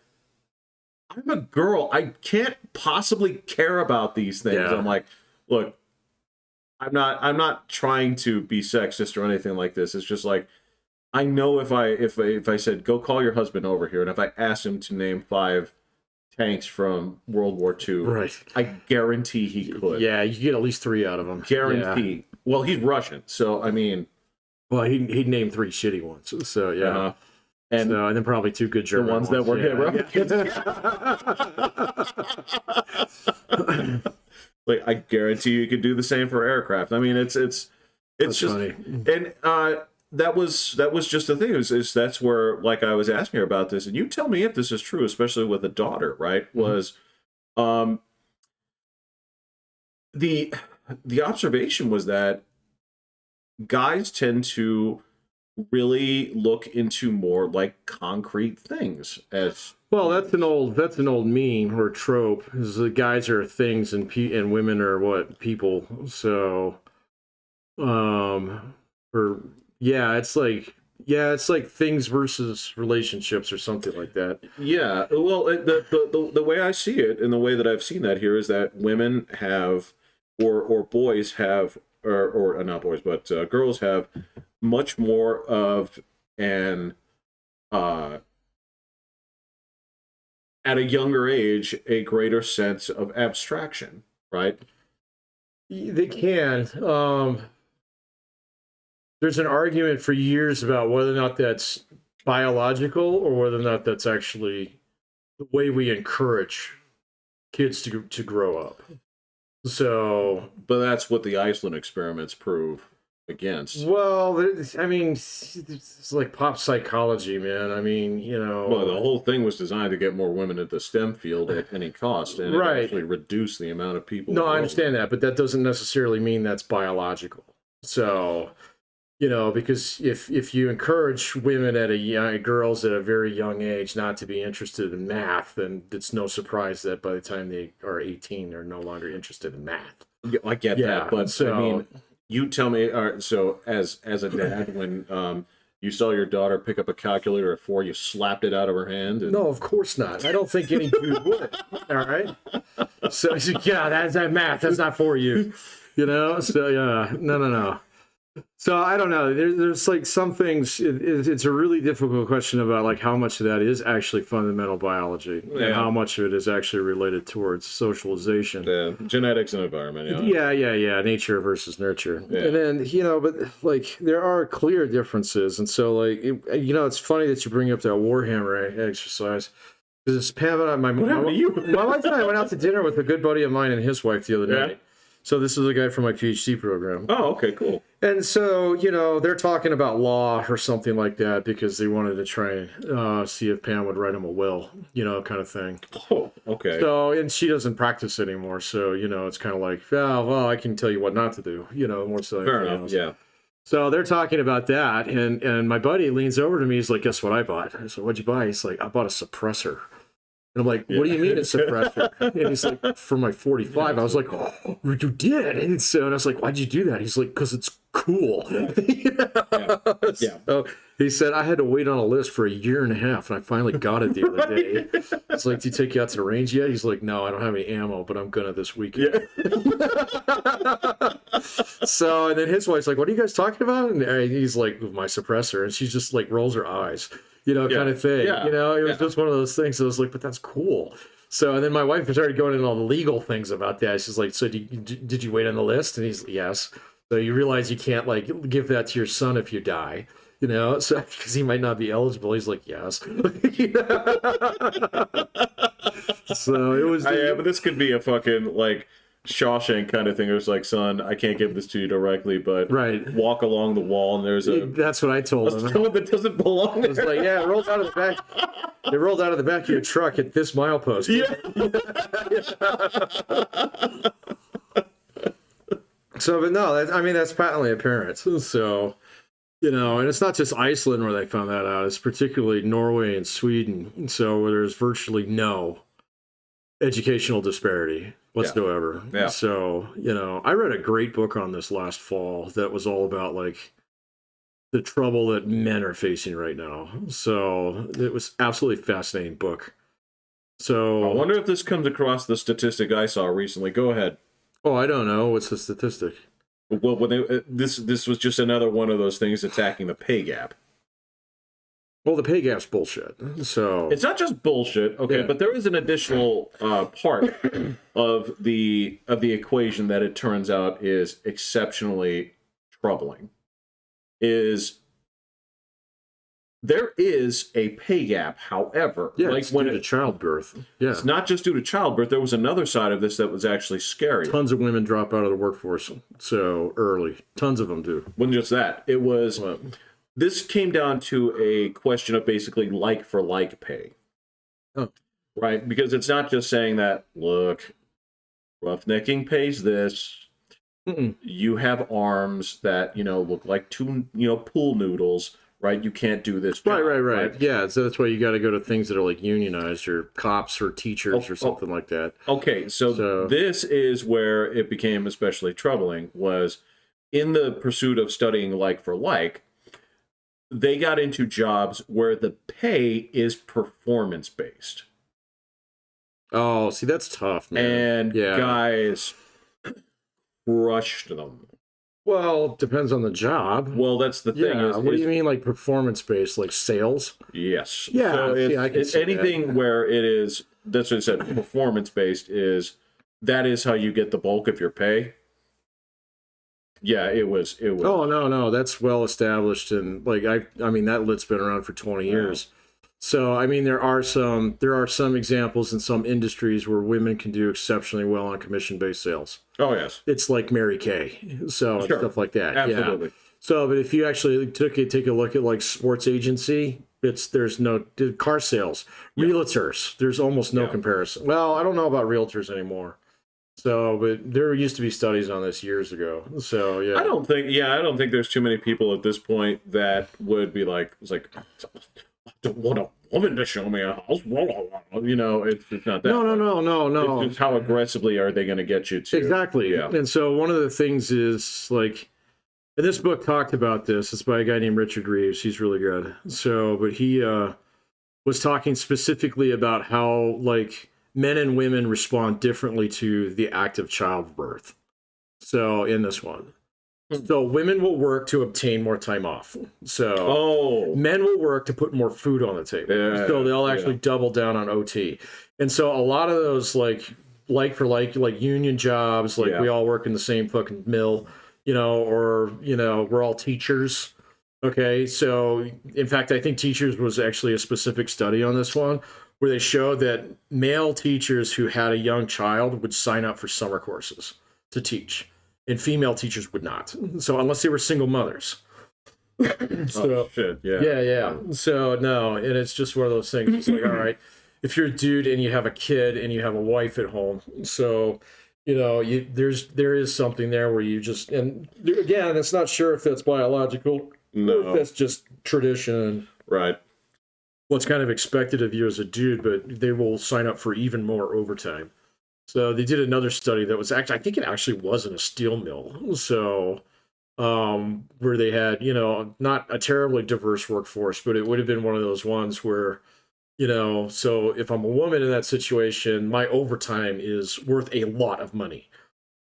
I'm a girl. I can't possibly care about these things. Yeah. I'm like, look, I'm not trying to be sexist or anything like this. It's just like, I know if I said, go call your husband over here, and if I asked him to name 5 tanks from World War II, Right. I guarantee he could. Yeah, you get at least 3 out of him. Guarantee. Yeah. Well, he's Russian, so I mean. Well, he'd name 3 shitty ones. So yeah. And then probably 2 good German ones that were yeah. Like, I guarantee you could do the same for aircraft. I mean, it's just funny. And that was just the thing is that's where, like, I was asking her about this, and you tell me if this is true, especially with a daughter, right? Was the observation was that guys tend to really look into more like concrete things as well. That's an old meme or trope. Is the guys are things and women are what, people. So, it's like things versus relationships or something like that. Yeah. Well, the way I see it, and the way that I've seen that here, is that women have, or boys have, or not boys, but girls have much more of an at a younger age, a greater sense of abstraction, right? They can. There's an argument for years about whether or not that's biological or whether or not that's actually the way we encourage kids to grow up. So, but that's what the Iceland experiments prove against. Well, I mean, it's like pop psychology, man. I mean, Well, the whole thing was designed to get more women at the STEM field at any cost, and it actually reduced the amount of people. No, I understand that, but that doesn't necessarily mean that's biological. So, because if you encourage women girls at a very young age not to be interested in math, then it's no surprise that by the time they are 18, they're no longer interested in math. Yeah, I get that, but so, I mean, you tell me. All right, so as a dad, when you saw your daughter pick up a calculator at 4, you slapped it out of her hand? No, of course not. I don't think any dude would. All right. So yeah, that's that math. That's not for you. So yeah, no. So I don't know. There's like some things. It's a really difficult question about like how much of that is actually fundamental biology and how much of it is actually related towards socialization. Yeah, genetics and environment. Yeah. Nature versus nurture. Yeah. And then but like there are clear differences, and so like it's funny that you bring up that Warhammer exercise. Because Pam and my wife and I went out to dinner with a good buddy of mine and his wife the other night. So this is a guy from my PhD program. Oh, okay, cool. And so, they're talking about law or something like that because they wanted to try and see if Pam would write him a will, kind of thing. Oh, okay. So, and she doesn't practice anymore. So, it's kind of like, well, I can tell you what not to do, more so. Fair enough, yeah. So they're talking about that. And my buddy leans over to me. He's like, guess what I bought? I said, what'd you buy? He's like, I bought a suppressor. And I'm like, what do you mean a suppressor? And he's like, for my 45. I was like, oh, you did? And so I was like, why'd you do that? He's like, because it's cool. So he said, I had to wait on a list for 1.5 years, and I finally got it the other day. It's like, do you take you out to the range yet? He's like, no, I don't have any ammo, but I'm gonna this weekend. So, and then his wife's like, what are you guys talking about? And he's like, my suppressor. And she just like rolls her eyes. Kind of thing. It was just one of those things. I was like, but that's cool. So, and then my wife started going into all the legal things about that. She's like, so did you wait on the list? And he's like, yes. So you realize you can't like give that to your son if you die, so because he might not be eligible. He's like, yes. So it was. But this could be a fucking like Shawshank kind of thing. It was like, son, I can't give this to you directly, but walk along the wall and there's that's what I told him. Stone that doesn't belong there. It's like, yeah, it rolled out of the back. It rolled out of the back of your truck at this milepost. Yeah. So, but no, that's patently apparent. So, and it's not just Iceland where they found that out. It's particularly Norway and Sweden. So where there's virtually no educational disparity whatsoever. Yeah. So, I read a great book on this last fall that was all about like the trouble that men are facing right now. So it was absolutely fascinating book. So I wonder if this comes across the statistic I saw recently. Go ahead. Oh, I don't know. What's the statistic? Well, this was just another one of those things attacking the pay gap. Well, the pay gap's bullshit. So it's not just bullshit, okay, but there is an additional part of the equation that it turns out is exceptionally troubling. There is a pay gap, however, like it's due to childbirth. Yeah, it's not just due to childbirth. There was another side of this that was actually scary. Tons of women drop out of the workforce so early. Tons of them do. Wasn't just that. It was. This came down to a question of basically like for like pay. Oh. Right? Because it's not just saying that, look, roughnecking pays this. You have arms that, look like two, pool noodles, right? You can't do this job, right. Yeah, so that's why you got to go to things that are like unionized or cops or teachers or something like that. Okay, so this is where it became especially troubling, was in the pursuit of studying like for like, they got into jobs where the pay is performance-based. Oh, see, that's tough, man. And guys crushed them. Well, depends on the job. Well, that's the thing. What do you mean, like performance-based, like sales? Yes. Yeah. So it's anything where it is, that's what I said, performance-based that is how you get the bulk of your pay. Yeah, it was. Oh, no, that's well established, and like I mean that lit's been around for 20 years. So I mean there are some examples in some industries where women can do exceptionally well on commission-based sales. Oh yes, it's like Mary Kay, so stuff like that. Absolutely. Yeah. So, but if you actually take a look at like sports agency, there's no car sales, realtors. There's almost no comparison. Well, I don't know about realtors anymore. So, but there used to be studies on this years ago. So, yeah. I don't think there's too many people at this point that would be like, I don't want a woman to show me a house. It's not that. No. It's just how aggressively are they going to get you to. Exactly. Yeah. And so one of the things is like, and this book talked about this. It's by a guy named Richard Reeves. He's really good. So, but he was talking specifically about how like men and women respond differently to the act of childbirth. So in this one. So women will work to obtain more time off. So men will work to put more food on the table. So they'll actually double down on OT. And so a lot of those like for like union jobs, like we all work in the same fucking mill, or we're all teachers. Okay. So in fact, I think teachers was actually a specific study on this one, where they showed that male teachers who had a young child would sign up for summer courses to teach, and female teachers would not. So unless they were single mothers. So, yeah. So no, and it's just one of those things. It's like, all right, if you're a dude and you have a kid and you have a wife at home, so there is something there where you just, and again, it's not sure if that's biological, or if that's just tradition, right? What's kind of expected of you as a dude, but they will sign up for even more overtime. So they did another study that was actually, I think it actually was in a steel mill. So where they had, not a terribly diverse workforce, but it would have been one of those ones where, so if I'm a woman in that situation, my overtime is worth a lot of money.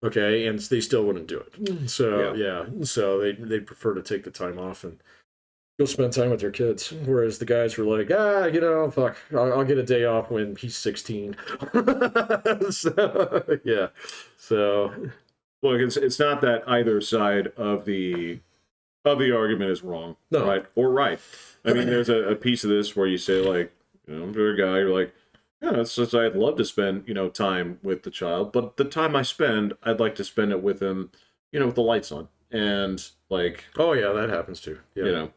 Okay. And they still wouldn't do it. So, so they prefer to take the time off and go spend time with their kids. Whereas the guys were like, fuck, I'll get a day off when he's 16. So, yeah. So, look, it's not that either side of the argument is wrong, right or right. I mean, there's a piece of this where you say like, you're a guy, you're like, it's just I'd love to spend time with the child, but the time I spend, I'd like to spend it with him, with the lights on, and like, oh yeah, that happens too. Yeah.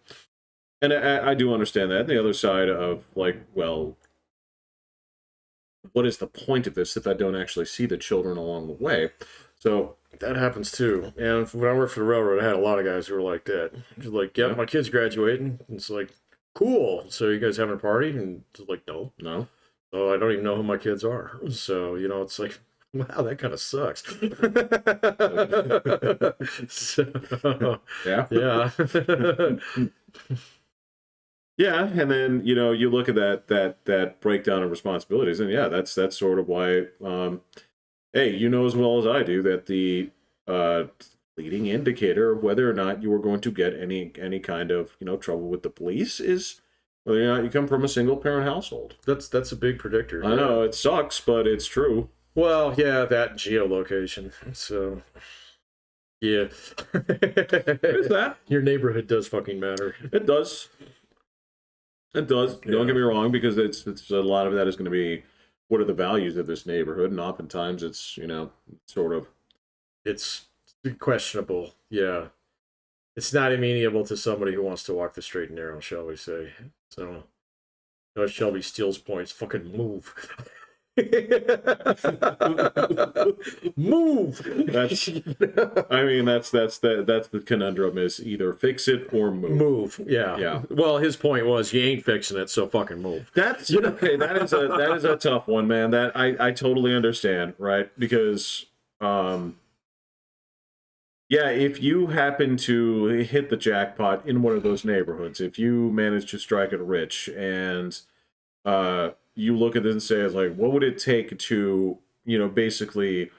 And I do understand that. And the other side of like, well, what is the point of this if I don't actually see the children along the way? So that happens too. And when I worked for the railroad, I had a lot of guys who were like that. Just like, my kid's graduating. And it's like, cool. So you guys having a party? And it's like, no. So I don't even know who my kids are. So, it's like, wow, that kind of sucks. So, yeah. Yeah, and then you look at that breakdown of responsibilities, and yeah, that's sort of why. Hey, you know as well as I do that the leading indicator of whether or not you are going to get any kind of trouble with the police is whether or not you come from a single parent household. That's a big predictor. I know it sucks, but it's true. Well, yeah, that geolocation. So, yeah, Is that your neighborhood does fucking matter. it does. It does. Yeah. Don't get me wrong, because it's a lot of that is going to be what are the values of this neighborhood, and oftentimes it's sort of It's questionable. Yeah, it's not amenable to somebody who wants to walk the straight and narrow, shall we say? So, no, Shelby steals points. Fucking move. Move. that's the conundrum is either fix it or move. Yeah. Well, his point was you ain't fixing it, so fucking move. That's okay. That is a tough one, man. That I totally understand, right? Because yeah, if you happen to hit the jackpot in one of those neighborhoods, if you manage to strike it rich, and you look at this and say, it's like, what would it take to, basically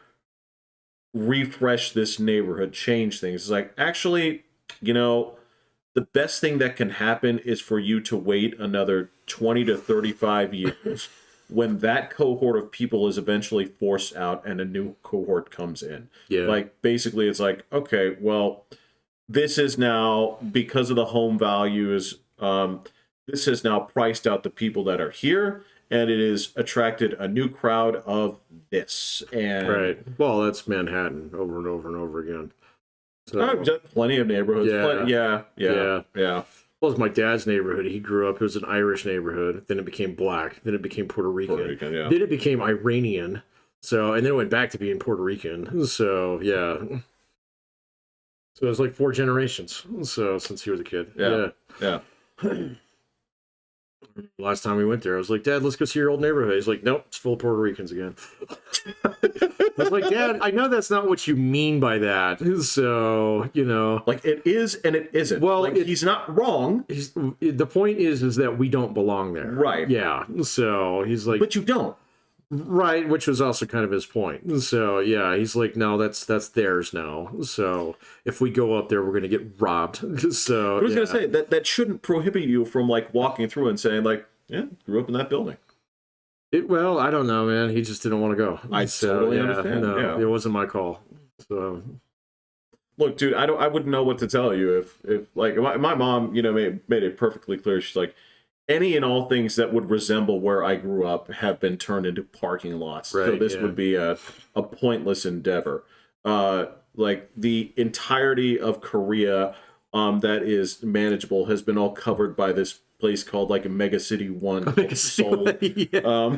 refresh this neighborhood, change things? It's like, actually, the best thing that can happen is for you to wait another 20 to 35 years when that cohort of people is eventually forced out and a new cohort comes in. Yeah. Like, basically, it's like, okay, well, this is now, because of the home values, this has now priced out the people that are here, and it has attracted a new crowd of this. And right. Well, that's Manhattan over and over and over again. So, I've done plenty of neighborhoods. Yeah. Yeah. Well, it's my dad's neighborhood. He grew up. It was an Irish neighborhood. Then it became black. Then it became Puerto Rican. Yeah. Then it became Iranian. So, and then it went back to being Puerto Rican. So, yeah. So it was like 4 generations. So since he was a kid. Yeah. Last time we went there, I was like, Dad, let's go see your old neighborhood. He's like, nope, it's full of Puerto Ricans again. I was like, Dad, I know that's not what you mean by that. So, like it is and it isn't. Well, like, he's not wrong. The point is that we don't belong there. Right. Yeah. So he's like, but you don't. Right, which was also kind of his point. So yeah, he's like, no, that's theirs now. So if we go up there, we're gonna get robbed. So I was gonna say that shouldn't prohibit you from like walking through and saying like, yeah, grew up in that building. Well, I don't know, man. He just didn't want to go. I totally understand. No, it wasn't my call. So look, dude, I wouldn't know what to tell you if like my mom, made it perfectly clear. She's like, any and all things that would resemble where I grew up have been turned into parking lots. Right, so this would be a pointless endeavor. Like the entirety of Korea that is manageable has been all covered by this place called like a Mega City 1. Seoul. Yeah.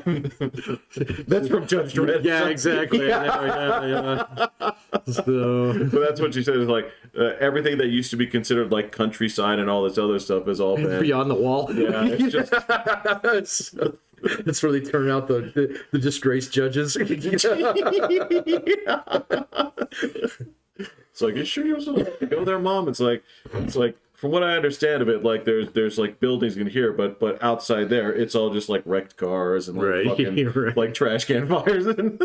That's from Judge Dredd. Yeah, exactly. Yeah. So, but that's what she said is like everything that used to be considered like countryside and all this other stuff is all been beyond the wall. Yeah, it's just that's where they turn out the disgraced judges. It's like, you sure you want to go there, Mom? It's like from what I understand of it, like there's like buildings in here, but outside there, it's all just like wrecked cars and like fucking like trash can fires and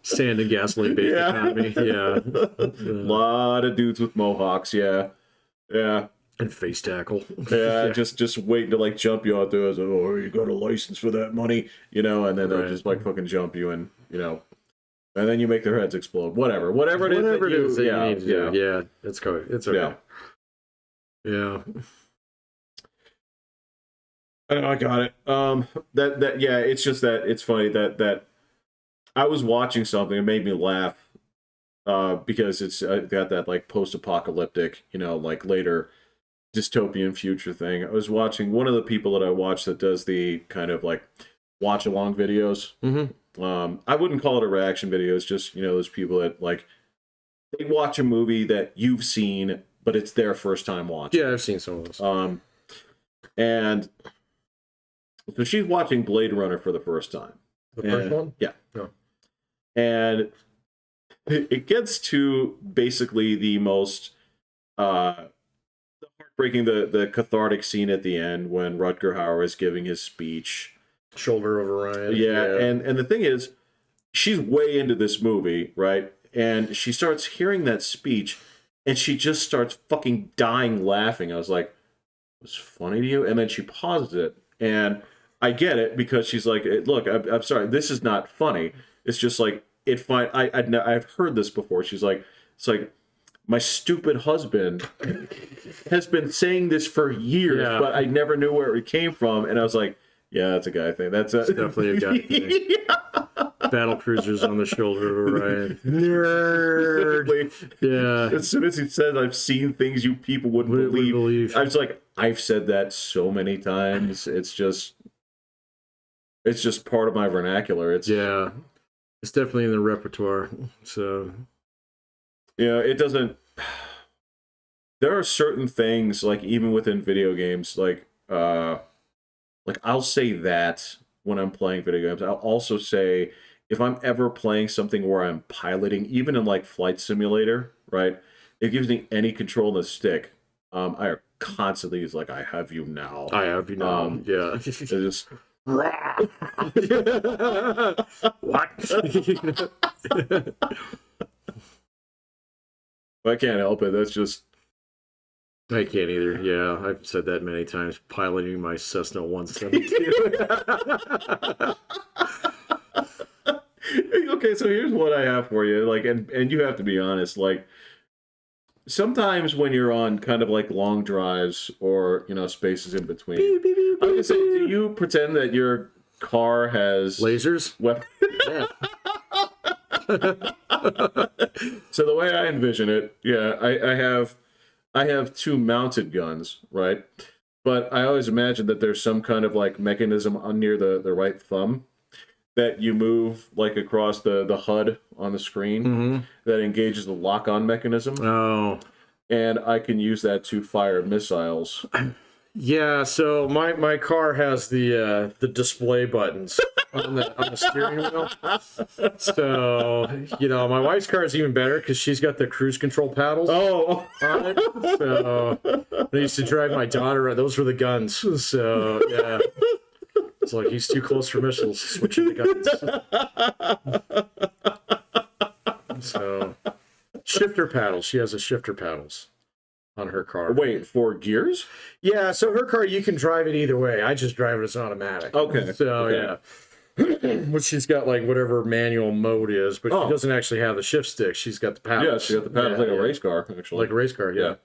sand and gasoline based economy. Yeah, a lot of dudes with mohawks. Yeah. And face tackle. Yeah, just waiting to like jump you out there as oh, you got a license for that money, and then they'll just like fucking jump you and and then you make their heads explode. Whatever it is that you need to do. Yeah, it's good. It's okay. Yeah. I got it. It's just that it's funny that I was watching something. It made me laugh because it's got that like post-apocalyptic, like later dystopian future thing. I was watching one of the people that I watch that does the kind of like watch along videos. Mm-hmm. I wouldn't call it a reaction video. It's just those people that like they watch a movie that you've seen, but it's their first time watching. Yeah, I've seen some of those. And so she's watching Blade Runner for the first time. The first one? Yeah. And it gets to basically the most heartbreaking breaking the cathartic scene at the end when Rutger Hauer is giving his speech. Shoulder over Ryan. Yeah, and the thing is, she's way into this movie, right? And she starts hearing that speech, and she just starts fucking dying laughing. I was like, "Was funny to you?" And then she pauses it, and I get it because she's like, "Look, I'm sorry, this is not funny. It's just like I've heard this before." She's like, "It's like my stupid husband has been saying this for years, but I never knew where it came from." And I was like, "Yeah, that's a guy thing. It's definitely a guy thing." Battle cruisers on the shoulder, right? Nerd. Yeah. As soon as he said, "I've seen things you people wouldn't believe," I was like, "I've said that so many times. It's just part of my vernacular." It's definitely in the repertoire. So it doesn't. There are certain things, like even within video games, like I'll say that when I'm playing video games. I'll also say, if I'm ever playing something where I'm piloting, even in like Flight Simulator, right? It gives me any control of the stick. I constantly is like, "I have you now. I have you now." Yeah. It's just what? I can't help it. That's just. I can't either. Yeah, I've said that many times. Piloting my Cessna 172. Okay, so here's what I have for you. Like, and you have to be honest. Like, sometimes when you're on kind of like long drives or spaces in between, I'm gonna say, do you pretend that your car has lasers? Yeah. So the way I envision it, I have two mounted guns, right? But I always imagine that there's some kind of like mechanism on near the right thumb that you move like across the HUD on the screen that engages the lock-on mechanism. Oh. And I can use that to fire missiles. Yeah, so my car has the display buttons on the steering wheel. So, my wife's car is even better because she's got the cruise control paddles on it. So I used to drive my daughter around. Those were the guns. So, yeah. It's like, he's too close for missiles. Switching the guns. So, shifter paddles. She has a shifter paddles on her car. Wait, for gears? Yeah, so her car, you can drive it either way. I just drive it as automatic. Okay. So, yeah. Which she's got like whatever manual mode is, but she doesn't actually have the shift stick. She's got the paddles. Yeah, she got the paddles like a race car, actually. Like a race car, yeah.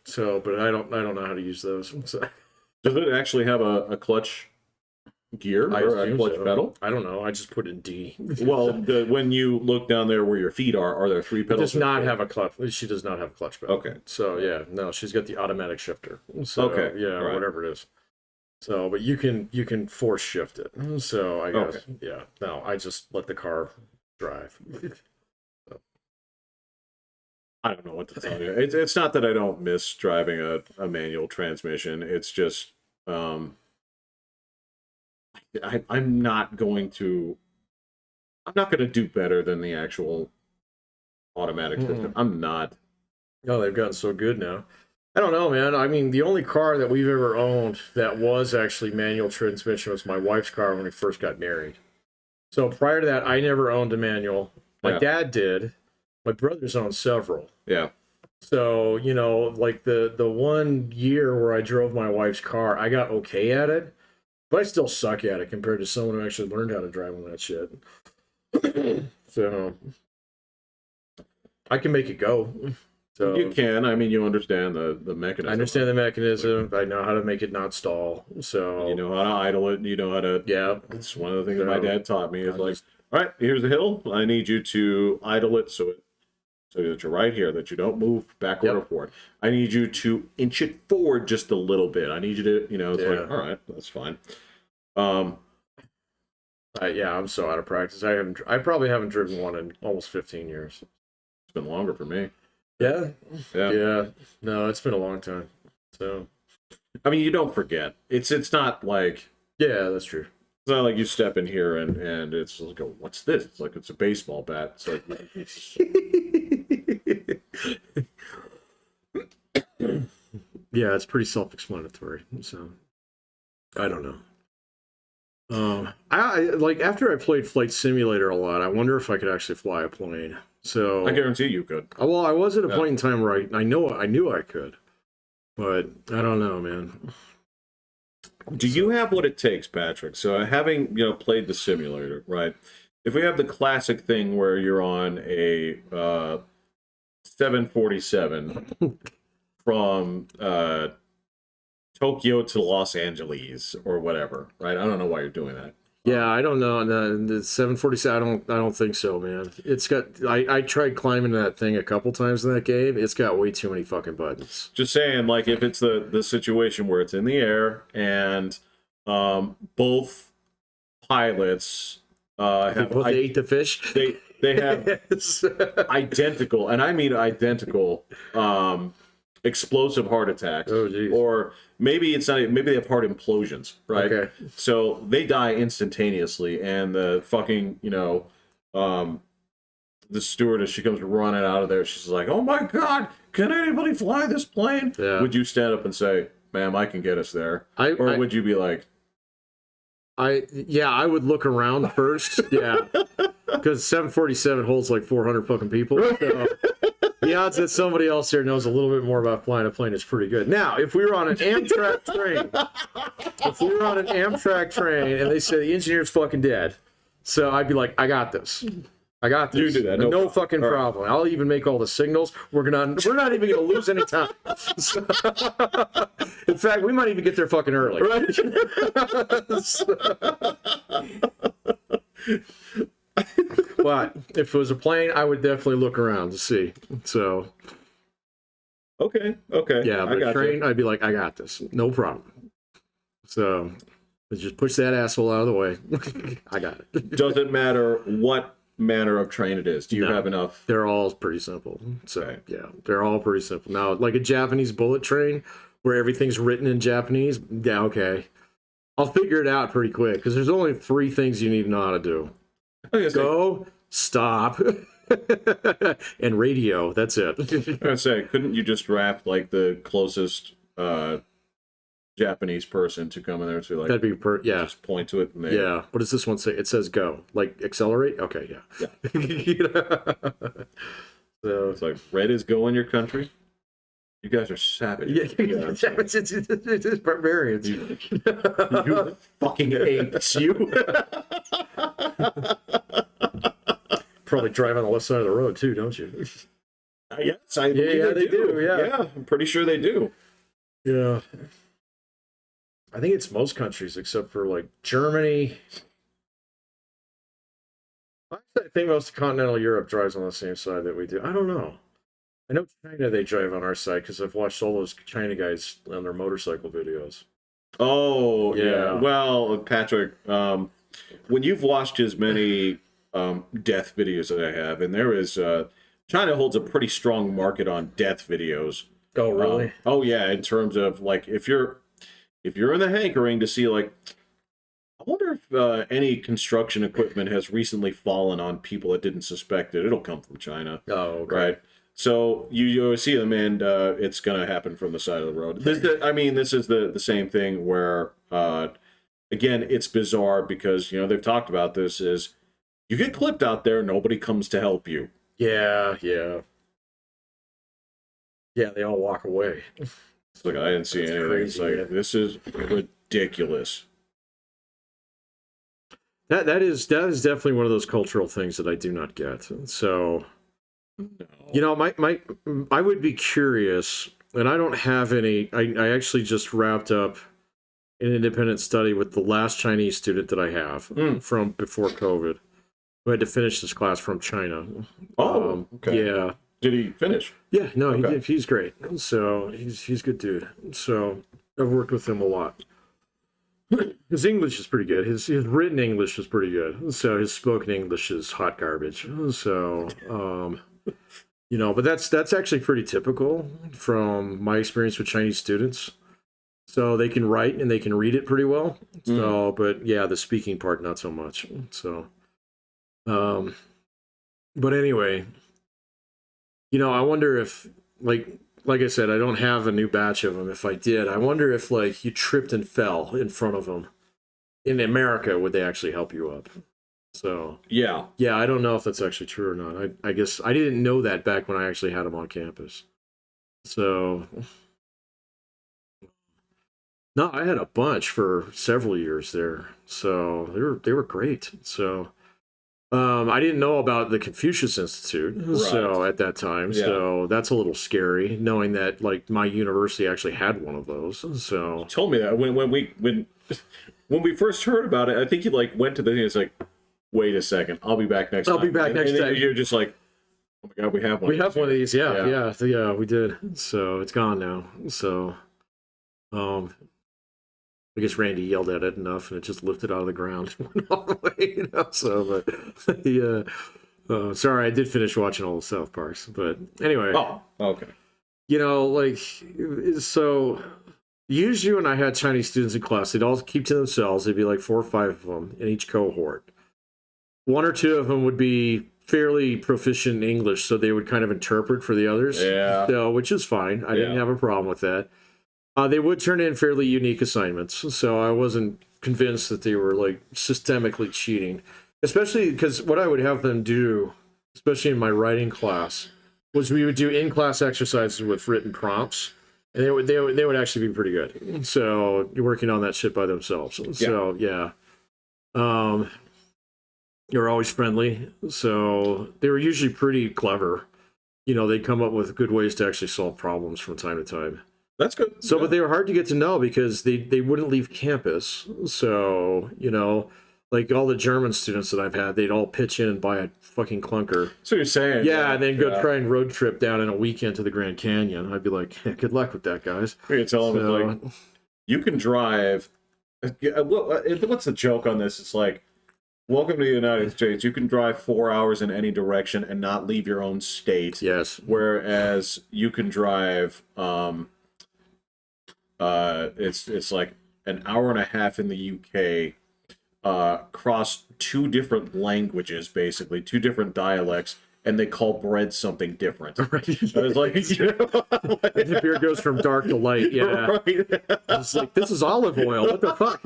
So, but I don't know how to use those. So. Does it actually have a clutch gear or a clutch pedal? I don't know. I just put in D. Well, when you look down there where your feet are there 3 pedals? It does not have a clutch. She does not have a clutch pedal. Okay. So yeah, no, she's got the automatic shifter. So yeah, whatever it is. So, but you can force shift it. So I guess no, I just let the car drive. So. I don't know what to tell you. It's not that I don't miss driving a manual transmission. It's just I'm not going to do better than the actual automatic system. I'm not. Oh, they've gotten so good now. I don't know, man. I mean, the only car that we've ever owned that was actually manual transmission was my wife's car when we first got married. So prior to that, I never owned a manual. My dad did. My brothers owned several. Yeah. So, like the 1 year where I drove my wife's car, I got okay at it. But I still suck at it compared to someone who actually learned how to drive on that shit. So I can make it go. So you can. I mean, you understand the mechanism. I understand the mechanism. I know how to make it not stall. So you know how to idle it. You know how to. Yeah. It's one of the things that my dad taught me. Is like, all right, here's a hill. I need you to idle it so that you're right here, that you don't move backward or forward. I need you to inch it forward just a little bit. I need you to, it's like, all right, that's fine. I'm so out of practice. I probably haven't driven one in almost 15 years. It's been longer for me. Yeah. No, it's been a long time. So, I mean, you don't forget. It's not like. Yeah, that's true. It's not like you step in here and it's like, what's this? It's like it's a baseball bat. It's like. Yeah, it's pretty self-explanatory. So I don't know. I like after I played Flight Simulator a lot, I wonder if I could actually fly a plane. So I guarantee you could. Well, I was at a point in time where I knew I could, but I don't know, man. Do you have what it takes, Patrick? So having played the simulator, right? If we have the classic thing where you're on a 747 from Tokyo to Los Angeles or whatever, right? I don't know why you're doing that. Yeah, I don't know. The 747, I don't think so, man. It's got. I tried climbing that thing a couple times in that game. It's got way too many fucking buttons. Just saying, like if it's the situation where it's in the air and both pilots have both ate the fish. They have identical, and I mean identical, explosive heart attacks. Oh, geez. Or maybe it's not. Maybe they have heart implosions, right? Okay. So they die instantaneously, and the fucking the stewardess, she comes running out of there. She's like, "Oh my god, can anybody fly this plane?" Yeah. Would you stand up and say, "Ma'am, I can get us there," or would you be like? I would look around first, yeah, because 747 holds like 400 fucking people. So the odds that somebody else there knows a little bit more about flying a plane is pretty good. Now, if we were on an Amtrak train, and they say the engineer's fucking dead, so I'd be like, I got this. You do that. No fucking problem. Right. I'll even make all the signals. We're not even gonna lose any time. In fact, we might even get there fucking early. Right? But if it was a plane, I would definitely look around to see. So okay. Yeah, but a train, I'd be like, I got this. No problem. So just push that asshole out of the way. I got it. Doesn't matter what manner of train it is. Do you have enough? They're all pretty simple. So yeah, they're all pretty simple. Now, like a Japanese bullet train where everything's written in Japanese, yeah, okay. I'll figure it out pretty quick because there's only 3 things you need to know how to do. Go, stop, and radio. That's it. I was gonna say, couldn't you just draft like the closest Japanese person to come in there to like? That'd be just point to it. And yeah. What does this one say? It says go. Like accelerate. Okay. Yeah. So it's like red is go in your country. You guys are savage. Yeah. It's barbarians. You fucking apes. You. Probably drive on the left side of the road too, don't you? Yes, I believe they do. Yeah, I'm pretty sure they do. Yeah. I think it's most countries except for like Germany. I think most of continental Europe drives on the same side that we do. I don't know. I know China, they drive on our side because I've watched all those China guys on their motorcycle videos. Oh, yeah. Well, Patrick, when you've watched as many death videos that I have, and there is China holds a pretty strong market on death videos. Oh, really? Oh, yeah. In terms of like, if you're in the hankering to see like, I wonder if any construction equipment has recently fallen on people that didn't suspect it. It'll come from China. Oh, okay. Right. So you always see them, and it's going to happen from the side of the road. This is the same thing where, again, it's bizarre because, they've talked about this is you get clipped out there, nobody comes to help you. Yeah. Yeah, they all walk away. It's like, I didn't see anything. Crazy, it's like, this is ridiculous. That is definitely one of those cultural things that I do not get. So... No. I would be curious, and I don't have any. I actually just wrapped up an independent study with the last Chinese student that I have from before COVID, who had to finish this class from China. Oh, okay. Yeah. Did he finish? Yeah, no, he did. He's great. So he's a good dude. So I've worked with him a lot. His English is pretty good. His written English is pretty good. So his spoken English is hot garbage. So but that's actually pretty typical from my experience with Chinese students. So they can write and they can read it pretty well. So, but yeah, the speaking part not so much. So, but anyway, I wonder if like like I said, I don't have a new batch of them. If I did, I wonder if like you tripped and fell in front of them in America, would they actually help you up? So yeah, I don't know if that's actually true or not. I guess I didn't know that back when I actually had them on campus. So no, I had a bunch for several years there. So they were great. So I didn't know about the Confucius Institute, so at that time, so that's a little scary, knowing that like my university actually had one of those. So you told me that when we first heard about it, I think you like went to the thing. It's like, wait a second, I'll be back next time. I'll be back next time. You're just like, oh my god, we have one. We have one of these, yeah, we did. So it's gone now. So, I guess Randy yelled at it enough, and it just lifted out of the ground, went all the way, you know. So, but yeah, sorry, I did finish watching all the South Parks, but anyway. Oh, okay. You know, like, so usually when I had Chinese students in class, they'd all keep to themselves. There'd be like 4 or 5 of them in each cohort. 1 or 2 of them would be fairly proficient in English, so they would kind of interpret for the others. Yeah. So, which is fine. I didn't have a problem with that. They would turn in fairly unique assignments, so I wasn't convinced that they were like systemically cheating. Especially because what I would have them do, especially in my writing class, was we would do in-class exercises with written prompts, and they would actually be pretty good. So you're working on that shit by themselves. So they were always friendly, so they were usually pretty clever. You know, they'd come up with good ways to actually solve problems from time to time. That's good. So, but they were hard to get to know because they wouldn't leave campus. So, you know, like all the German students that I've had, they'd all pitch in and buy a fucking clunker. So you're saying. Yeah, and then go try and road trip down in a weekend to the Grand Canyon. I'd be like, yeah, good luck with that, guys. You tell them, like, you can drive. What's the joke on this? It's like, welcome to the United States. You can drive 4 hours in any direction and not leave your own state. Yes. Whereas you can drive, it's like an hour and a half in the UK, cross 2 different languages, basically 2 different dialects, and they call bread something different. Right. I was like, you know, the beer goes from dark to light. Yeah. Right. It's like, this is olive oil. What the fuck?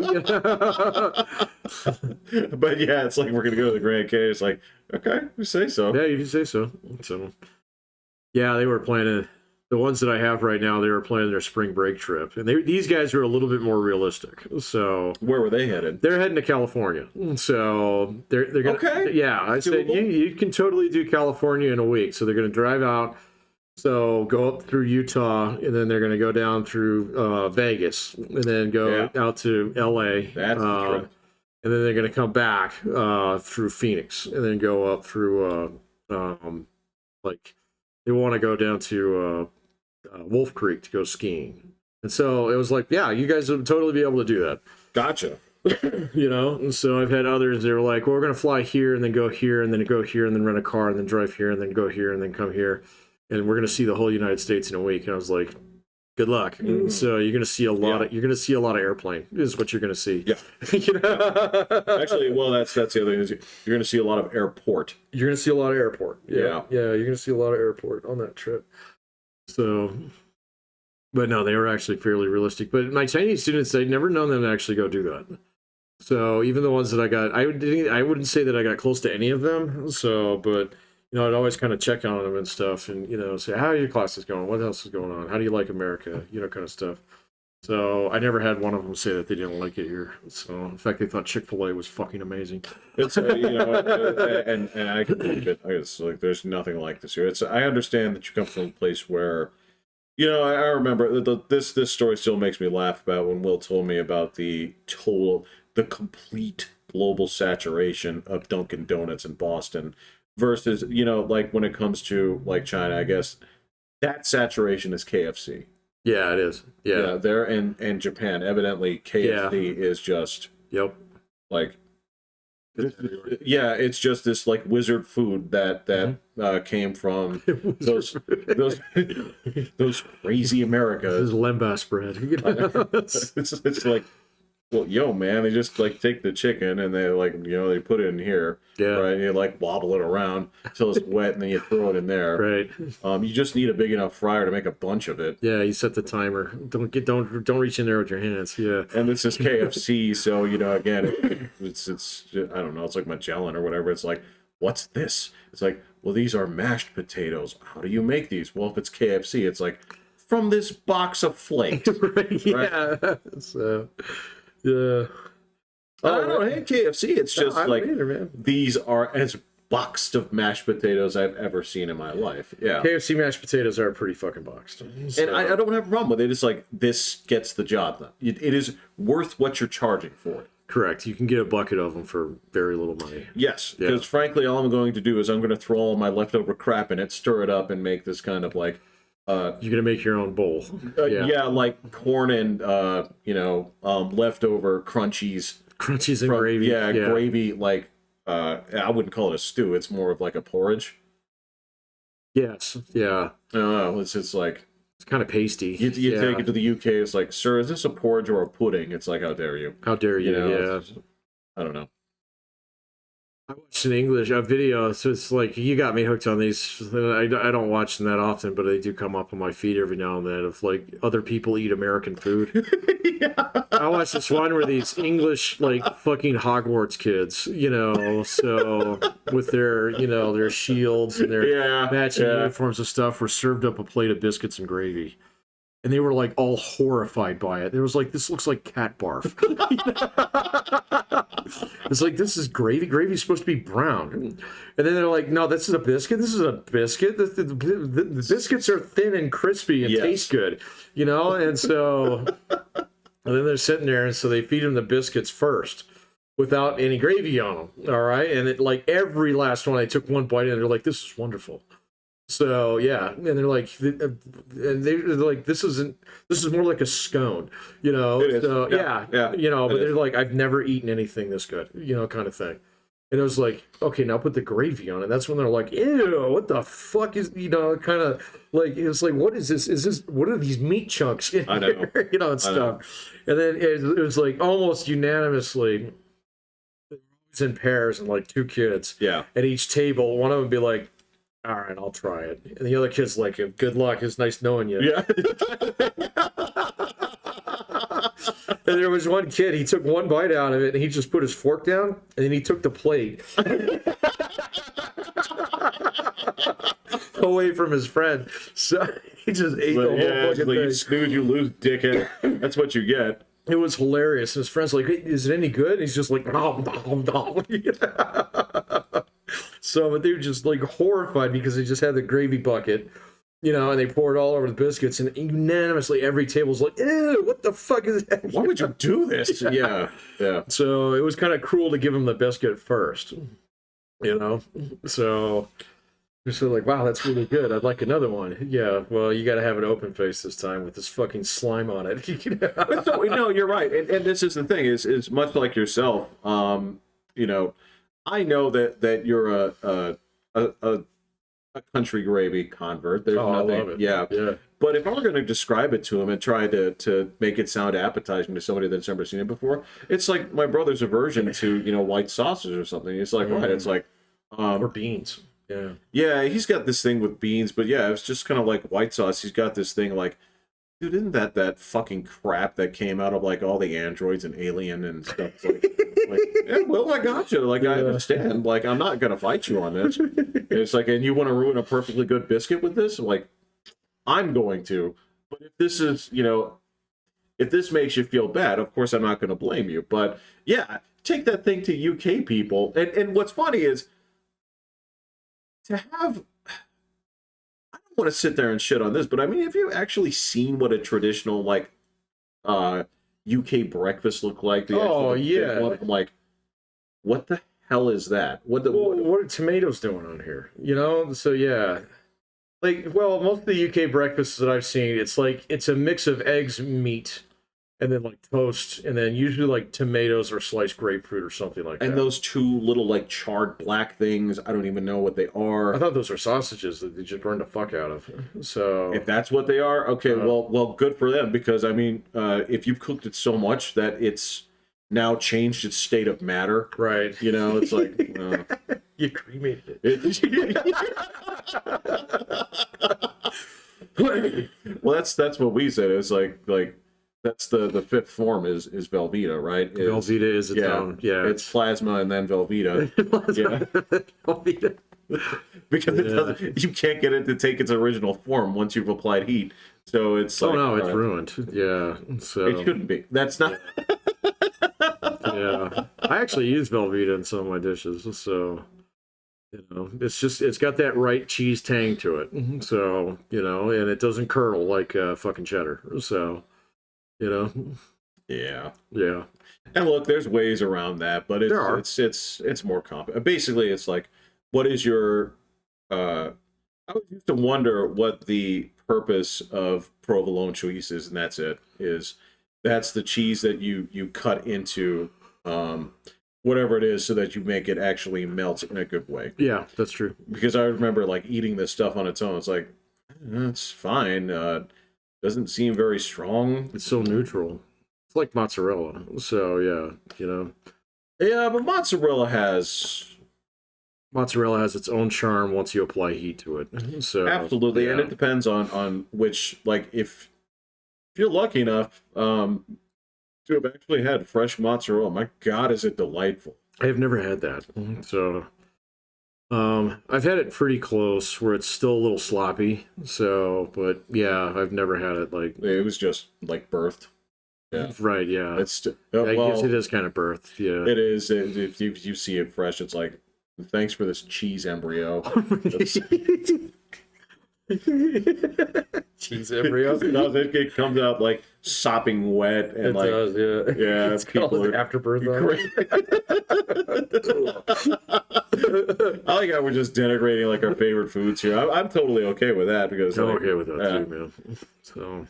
But yeah, it's like, we're going to go to the Grand Canyon. It's like, okay, you say so. Yeah, you say so. So, yeah, they were planning, the ones that I have right now, they were planning their spring break trip. And these guys are a little bit more realistic. So where were they headed? they're heading to California. So they're going to, okay. Yeah, I said, you can totally do California in a week. So they're going to drive out. So go up through Utah, and then they're going to go down through Vegas, and then go out to LA. That's the trip. And then they're going to come back through Phoenix, and then go up through like they want to go down to Wolf Creek to go skiing. And so it was like, yeah, you guys would totally be able to do that. Gotcha. You know, and so I've had others that were like, well, we're going to fly here and then go here and then go here and then rent a car and then drive here and then go here and then come here. And we're going to see the whole United States in a week. And I was like, good luck. So you're going to see a lot of airplane is what you're going to see. Yeah. You know? Actually, well, that's the other thing is you're going to see a lot of airport. You're going to see a lot of airport. Yeah. Yeah, you're going to see a lot of airport on that trip. So, but no, they were actually fairly realistic. But my Chinese students, I'd never known them to actually go do that. So even the ones that I got, I wouldn't say that I got close to any of them. So, but you know, I'd always kind of check on them and stuff, and you know, say, how are your classes going? What else is going on? How do you like America? You know, kind of stuff. So I never had one of them say that they didn't like it here. So in fact, they thought Chick-fil-A was fucking amazing. It's you know, and I can believe it. It's like there's nothing like this here. I understand that you come from a place where, you know, I remember this story still makes me laugh about when Will told me about the complete global saturation of Dunkin' Donuts in Boston versus, you know, like when it comes to like China, I guess that saturation is KFC. Yeah, it is. Yeah, there in Japan, evidently KFC is just like it's just this like wizard food that came from those crazy Americas. This is lembas bread. It's like Well, yo, man, they just like take the chicken and they like, they put it in here, right? And you like wobble it around until it's wet, and then you throw it in there. Right. You just need a big enough fryer to make a bunch of it. Yeah, you set the timer. Don't reach in there with your hands. Yeah. And this is KFC, so again, it's I don't know, it's like Magellan or whatever. It's like, what's this? It's like, well, these are mashed potatoes. How do you make these? Well, if it's KFC, it's like from this box of flakes. Right, yeah. Right? So. Yeah. I don't hate KFC. It's just either, these are as boxed of mashed potatoes I've ever seen in my life. Yeah. KFC mashed potatoes are pretty fucking boxed. So. And I don't have a problem with it. It's like, this gets the job done. It is worth what you're charging for it. Correct. You can get a bucket of them for very little money. Yes. Because frankly, all I'm going to do is I'm going to throw all my leftover crap in it, stir it up, and make this kind of like... you're gonna make your own bowl. Yeah, like corn and leftover crunchies and gravy. Yeah, gravy. Like I wouldn't call it a stew. It's more of like a porridge. Yes. Yeah. It's like it's kind of pasty. You take it to the UK. It's like, sir, is this a porridge or a pudding? It's like, how dare you? How dare you? Yeah. I don't know. I watched an English video, so it's like, you got me hooked on these. I don't watch them that often, but they do come up on my feed every now and then of like other people eat American food. I watched this one where these English like fucking Hogwarts kids, so with their their shields and their matching uniforms and stuff, were served up a plate of biscuits and gravy. And they were like all horrified by it. It was like, this looks like cat barf. It's like, this is gravy. Gravy's supposed to be brown. And then they're like, no, this is a biscuit. This is a biscuit. The biscuits are thin and crispy and taste good, And so, and then they're sitting there, and so they feed them the biscuits first without any gravy on them. All right. And it, like, every last one, I took one bite and they're like, this is wonderful. So and they're like, this is more like a scone, So but they're like, I've never eaten anything this good, kind of thing. And it was like, okay, now put the gravy on it. That's when they're like, ew, what the fuck is, kind of like, it's like, what is this? What are these meat chunks in here? And stuff. And then it was like almost unanimously, it's in pairs and like two kids at each table. One of them would be like, all right, I'll try it. And the other kid's like, good luck. It's nice knowing you. Yeah. And there was one kid, he took one bite out of it, and he just put his fork down, and then he took the plate away from his friend. So he just ate the whole fucking thing. You snooze, you lose, dickhead. That's what you get. It was hilarious. His friend's like, hey, is it any good? And he's just like, nom. So, but they were just like horrified because they just had the gravy bucket, and they poured all over the biscuits, and unanimously every table's like, ew, what the fuck is that? Why would you do this? Yeah. So it was kind of cruel to give them the biscuit first, So you're sort of like, wow, that's really good. I'd like another one. Yeah, well, you got to have an open face this time with this fucking slime on it. No, you're right. And this is the thing, is much like yourself, I know that you're a country gravy convert. There's nothing, I love it. Yeah. But if I were going to describe it to him and try to make it sound appetizing to somebody that's never seen it before, it's like my brother's aversion to white sauces or something. It's like right, it's like or beans. Yeah. Yeah, he's got this thing with beans, but yeah, it's just kind of like white sauce. He's got this thing like, dude, isn't that fucking crap that came out of like all the androids and Alien and stuff? Well, I got you. Like, I understand. Like, I'm not gonna fight you on this. And it's like, and you want to ruin a perfectly good biscuit with this? Like, I'm going to. But if this is, if this makes you feel bad, of course I'm not going to blame you. But yeah, take that thing to UK people. And what's funny is to have. I don't want to sit there and shit on this, but I mean, have you actually seen what a traditional like UK breakfast look like? I'm like, what the hell is that? What are tomatoes doing on here? So yeah, like, well, most of the UK breakfasts that I've seen, it's like it's a mix of eggs, meat, and then like toast, and then usually like tomatoes or sliced grapefruit or something like that. And those two little like charred black things, I don't even know what they are. I thought those were sausages that they just burned the fuck out of. So if that's what they are, okay, well, good for them, because I mean, if you've cooked it so much that it's now changed its state of matter. Right. You know, it's like you cremated it. Well, that's what we said. It's like that's the fifth form is Velveeta, right? Velveeta is its own. Yeah, it's plasma and then Velveeta. Velveeta. Because it doesn't, you can't get it to take its original form once you've applied heat. So it's like, no, it's ruined. Yeah, so it shouldn't be. That's not. Yeah, I actually use Velveeta in some of my dishes, so you know, it's got that right cheese tang to it. So you know, and it doesn't curdle like fucking cheddar. So you know, yeah. And look, there's ways around that, but it's more complicated. Basically, it's like, what is your I always used to wonder what the purpose of provolone cheese is, and that's it. That's the cheese that you cut into whatever it is so that you make it actually melt in a good way. Yeah, that's true. Because I remember like eating this stuff on its own. It's like, it's fine. Doesn't seem very strong. It's so neutral. It's like mozzarella. So yeah, you know. Yeah, but mozzarella has its own charm once you apply heat to it. So absolutely, and it depends on which, like, if you're lucky enough to have actually had fresh mozzarella, my God, is it delightful. I've never had that. So I've had it pretty close where it's still a little sloppy. So, but yeah, I've never had it like it was just like birthed. Yeah. Right, yeah. It's I guess it is kind of birthed, yeah. It is. If you see it fresh, it's like, thanks for this cheese embryo. Cheese embryo? It comes out like sopping wet and it does, yeah. Yeah, it's people are afterbirth on it. I like how we're just denigrating like our favorite foods here. I'm totally okay with that because I'm okay with that too, man. So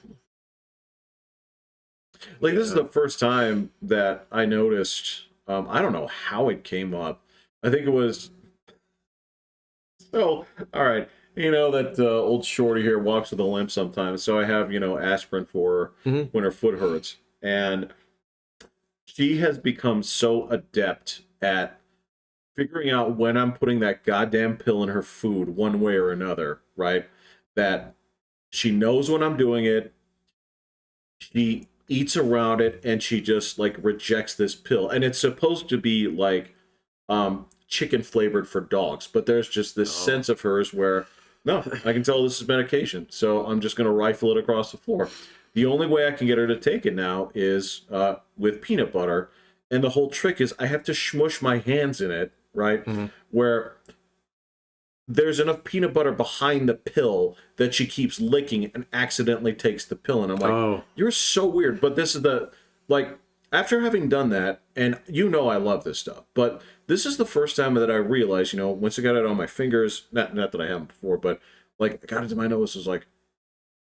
like this is the first time that I noticed. I don't know how it came up. I think it was. So all right. You know that old shorty here walks with a limp sometimes, so I have, aspirin for her when her foot hurts. And she has become so adept at figuring out when I'm putting that goddamn pill in her food one way or another, right? That she knows when I'm doing it, she eats around it, and she just, like, rejects this pill. And it's supposed to be, like, chicken flavored for dogs, but there's just this sense of hers where, no, I can tell this is medication, so I'm just going to rifle it across the floor. The only way I can get her to take it now is with peanut butter, and the whole trick is I have to smush my hands in it, right? Where there's enough peanut butter behind the pill that she keeps licking and accidentally takes the pill, and I'm like, you're so weird. But this is after having done that, and I love this stuff, but this is the first time that I realized, once I got it on my fingers, not that I haven't before, but like I got it to my nose, was like,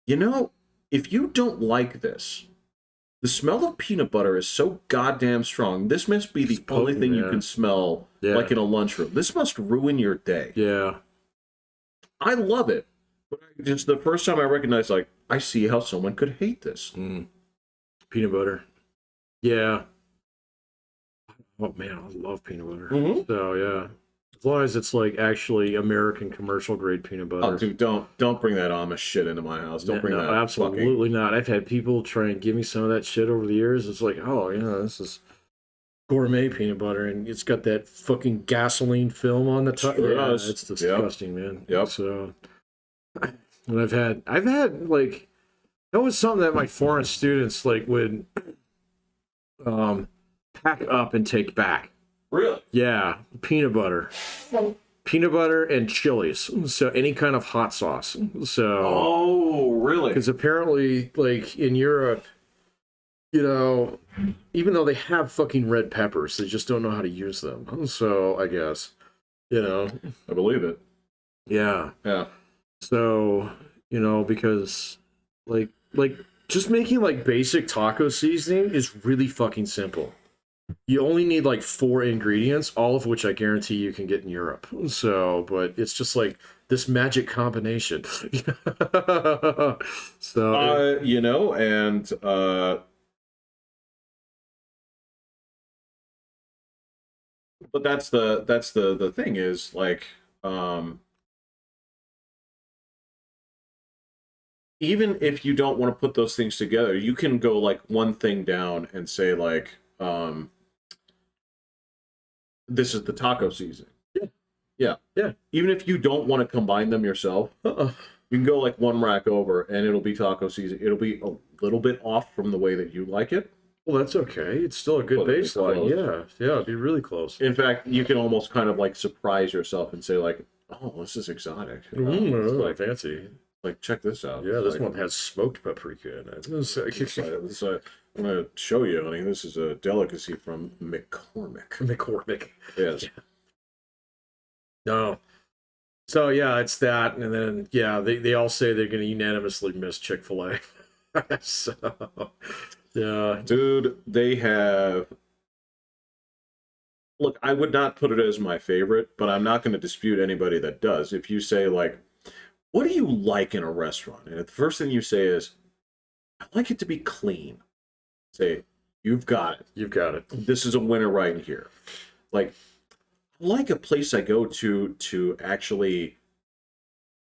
if you don't like this, the smell of peanut butter is so goddamn strong. This must be the only thing you can smell, like in a lunchroom. This must ruin your day. Yeah. I love it. But just the first time I recognized, like, I see how someone could hate this. Peanut butter. Yeah. Oh man, I love peanut butter. So yeah, as long as it's like actually American commercial grade peanut butter. Oh, dude, don't bring that Amish shit into my house. Don't bring that. Absolutely not. I've had people try and give me some of that shit over the years. It's like, this is gourmet peanut butter, and it's got that fucking gasoline film on the top. Sure yeah, it's disgusting, man. Yep. So, and I've had like, that was something that my foreign students like would pack up and take back. Really? Yeah, peanut butter and chilies. So any kind of hot sauce. So really? Because apparently, like in Europe, even though they have fucking red peppers, they just don't know how to use them. So I guess, I believe it. Yeah. Yeah. So because like just making like basic taco seasoning is really fucking simple. You only need like 4 ingredients, all of which I guarantee you can get in Europe. So, but it's just like this magic combination. So, and but that's the thing is like, even if you don't want to put those things together, you can go like one thing down and say like, this is the taco season. Yeah. Even if you don't want to combine them yourself, you can go like one rack over and it'll be taco season. It'll be a little bit off from the way that you like it. Well, that's okay. It's still a good baseline. Yeah, it'd be really close. In fact, you can almost kind of like surprise yourself and say like, oh, this is exotic. It's like fancy. Like, check this out. Yeah, this like, one has smoked paprika in it. I'm going to show you, honey. This is a delicacy from McCormick. Yes. Yeah. No. So, yeah, it's that. And then, yeah, they all say they're going to unanimously miss Chick-fil-A. So, yeah. Dude, they have... Look, I would not put it as my favorite, but I'm not going to dispute anybody that does. If you say, like, what do you like in a restaurant? And the first thing you say is, I like it to be clean. Say, you've got it. You've got it. This is a winner right here. Like, I like a place I go to actually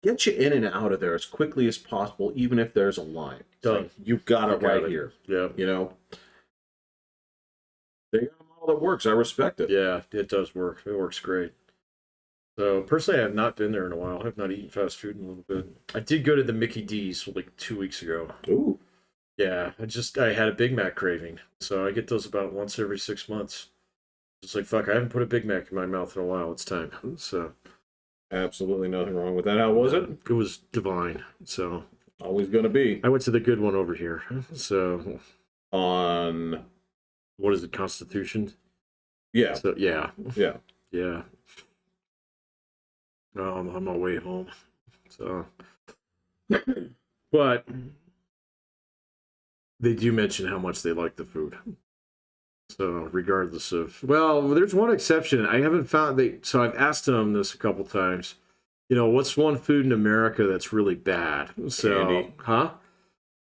get you in and out of there as quickly as possible, even if there's a line. Done. Like, you've got it right here. Yeah. You know? They got a model that works. I respect it. Yeah, it does work. It works great. So, personally, I have not been there in a while. I have not eaten fast food in a little bit. I did go to the Mickey D's like 2 weeks ago. Ooh. Yeah, I had a Big Mac craving. So I get those about once every 6 months. It's like, fuck, I haven't put a Big Mac in my mouth in a while. It's time. So, absolutely nothing wrong with that. How was it? It was divine. So, always going to be. I went to the good one over here. So, on... what is it, Constitution? Yeah. So, yeah. Yeah. Yeah. I'm on my way home. So, but they do mention how much they like the food. So, regardless of, well, there's one exception. I haven't found so I've asked them this a couple times. You know, what's one food in America that's really bad? So, candy. Huh?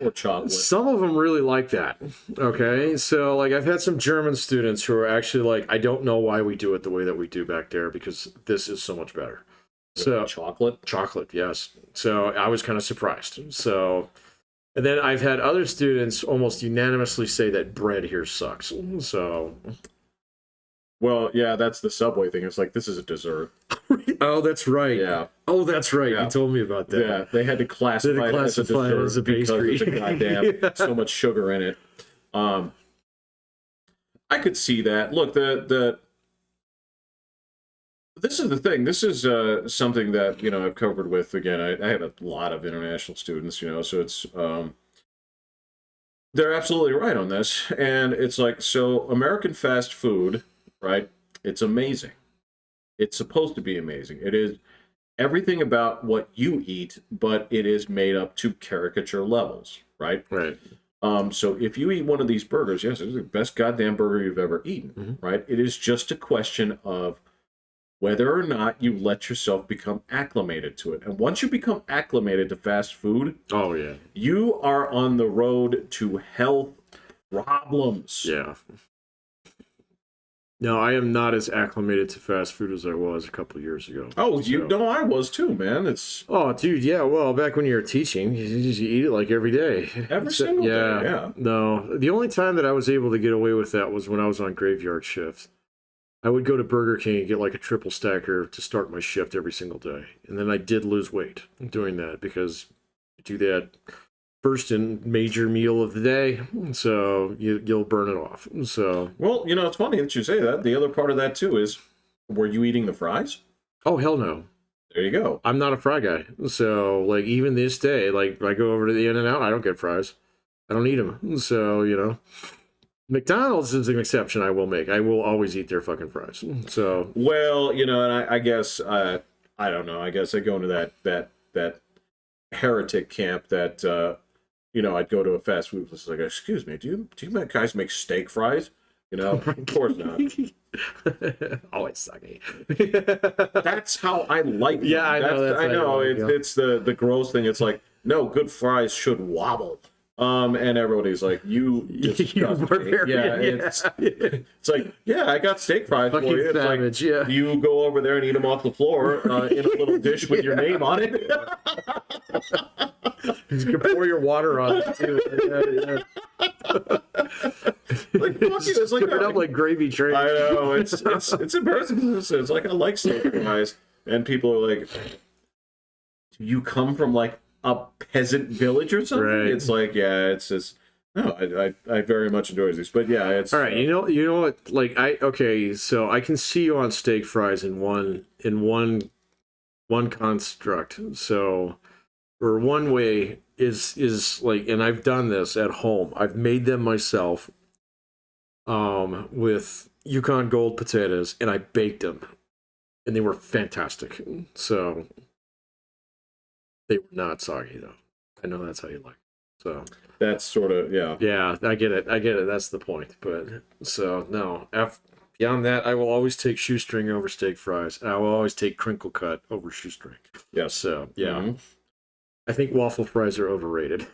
Or chocolate. Some of them really like that. Okay. So, like, I've had some German students who are actually like, I don't know why we do it the way that we do back there because this is so much better. So chocolate, yes. So I was kind of surprised. So, and then I've had other students almost unanimously say that bread here sucks. So, well, yeah, that's the Subway thing. It's like, this is a dessert. Oh, that's right. Yeah. Oh, that's right. Yeah. You told me about that. Yeah, they had to classify it as a dessert as a pastry. because it's a goddamn Yeah. so much sugar in it. I could see that. Look, this is the thing. This is something that, you know, I've covered with, again, I have a lot of international students, you know, so it's, they're absolutely right on this. And it's like, so American fast food, right? It's amazing. It's supposed to be amazing. It is everything about what you eat, but it is made up to caricature levels, right? Right. So if you eat one of these burgers, yes, it's the best goddamn burger you've ever eaten, right? It is just a question of whether or not you let yourself become acclimated to it. And once you become acclimated to fast food, oh yeah, you are on the road to health problems. Yeah. No, I am not as acclimated to fast food as I was a couple of years ago. Oh, you know, I was too, man. It's dude, yeah. Well, back when you were teaching, you eat it like every day. Every single day, yeah. No, the only time that I was able to get away with that was when I was on graveyard shift. I would go to Burger King and get like a triple stacker to start my shift every single day. And then I did lose weight doing that because you do that first and major meal of the day, so you'll burn it off. So, well, you know, it's funny that you say that. The other part of that too is, were you eating the fries? Oh hell no! There you go. I'm not a fry guy. So, like, even this day, like, I go over to the In-N-Out, I don't get fries. I don't eat them. So, you know, McDonald's is an exception I will make. I will always eat their fucking fries. So, well, you know, and I guess I don't know. I guess I go into that heretic camp that. You know, I'd go to a fast food place like, excuse me, do you guys make steak fries? You know, of course not. Always sucky. That's how I like them. Yeah, I know. I know. It's the gross thing. It's like, no, good fries should wobble. And everybody's like, you barbarian. Yeah, it's like, yeah, I got steak fries for you. It's Savage, like, yeah. you go over there and eat them off the floor in a little dish with your name on it. You can pour your water on it too. Like, fuck you, it's like Stir it up like gravy train. I know, it's embarrassing. It's like, I like steak fries, and people are like, do you come from like a peasant village or something? Right. It's like, yeah, it's just no. I very much enjoy these, but yeah, it's all right. You know what? Like okay, so I can see you on steak fries in one construct. So, or one way is like, and I've done this at home. I've made them myself, with Yukon Gold potatoes, and I baked them, and they were fantastic. So. They were not soggy though. I know that's how you like it. So that's sort of yeah, I get it. That's the point. But so no, beyond that, I will always take shoestring over steak fries, and I will always take crinkle cut over shoestring. Yes. So yeah, I think waffle fries are overrated.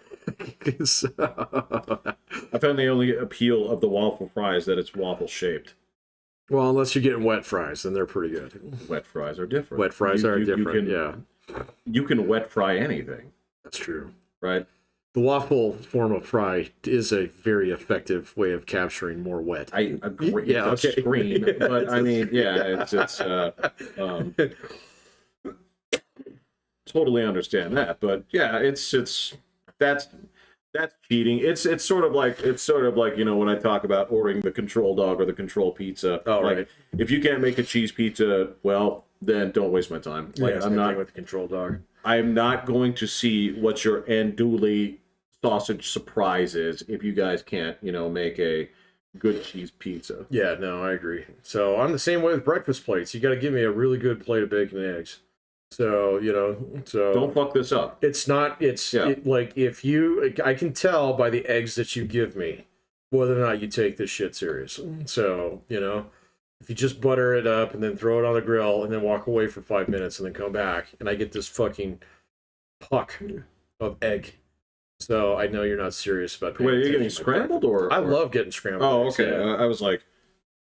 So, I found the only appeal of the waffle fries that it's waffle shaped. Well, unless you're getting wet fries, then they're pretty good. Wet fries are different. Wet fries are different. You can wet fry anything. That's true. Right? The waffle form of fry is a very effective way of capturing more wet. I agree. Yeah, it's a screen, but I mean, yeah, it's totally understand that, but yeah, that's cheating. It's sort of like when I talk about ordering the control dog or the control pizza. Oh, like, right. If you can't make a cheese pizza, well, then don't waste my time. Like, yeah, I'm not with the control dog. I'm not going to see what your andouille sausage surprise is if you guys can't, make a good cheese pizza. Yeah, no, I agree. So I'm the same way with breakfast plates. You got to give me a really good plate of bacon and eggs. So, don't fuck this up. It's not, like I can tell by the eggs that you give me whether or not you take this shit serious. So, if you just butter it up and then throw it on the grill and then walk away for 5 minutes and then come back and I get this fucking puck of egg. So I know you're not serious about. Wait, are you getting scrambled or? I love getting scrambled. Oh, eggs, okay. yeah. I was like,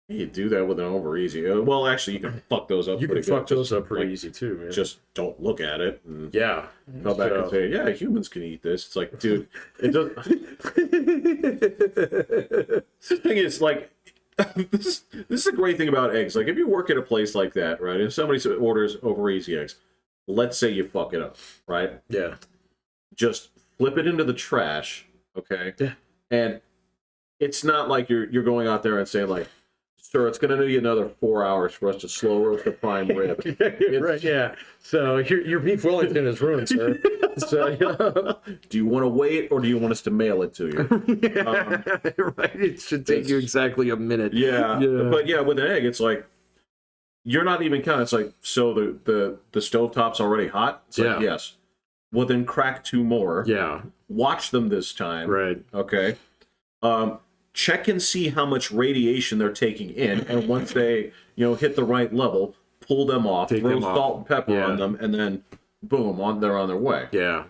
you do that with an over easy. Well, actually, you can fuck those up. You can fuck those up pretty easy too, man. Just don't look at it. And yeah. Come back and say, yeah, humans can eat this. It's like, dude, it does. The thing is, like, this is a great thing about eggs. Like, if you work at a place like that, right? If somebody orders over easy eggs, let's say you fuck it up, right? Yeah. Just flip it into the trash, okay? Yeah. And it's not like you're going out there and saying, like, sir, it's going to need another 4 hours for us to slow roast the prime rib. Right, yeah. So your beef Wellington is ruined, sir. So, do you want to wait or do you want us to mail it to you? Right. It should take you exactly a minute. Yeah. But yeah, with an egg, it's like, you're not even counting. It's like, so the stovetop's already hot? It's like, yes. Well, then crack 2 more. Yeah. Watch them this time. Right. Okay. Check and see how much radiation they're taking in, and once they, hit the right level, pull them off, throw salt and pepper on them, and then boom, they're on their way. Yeah.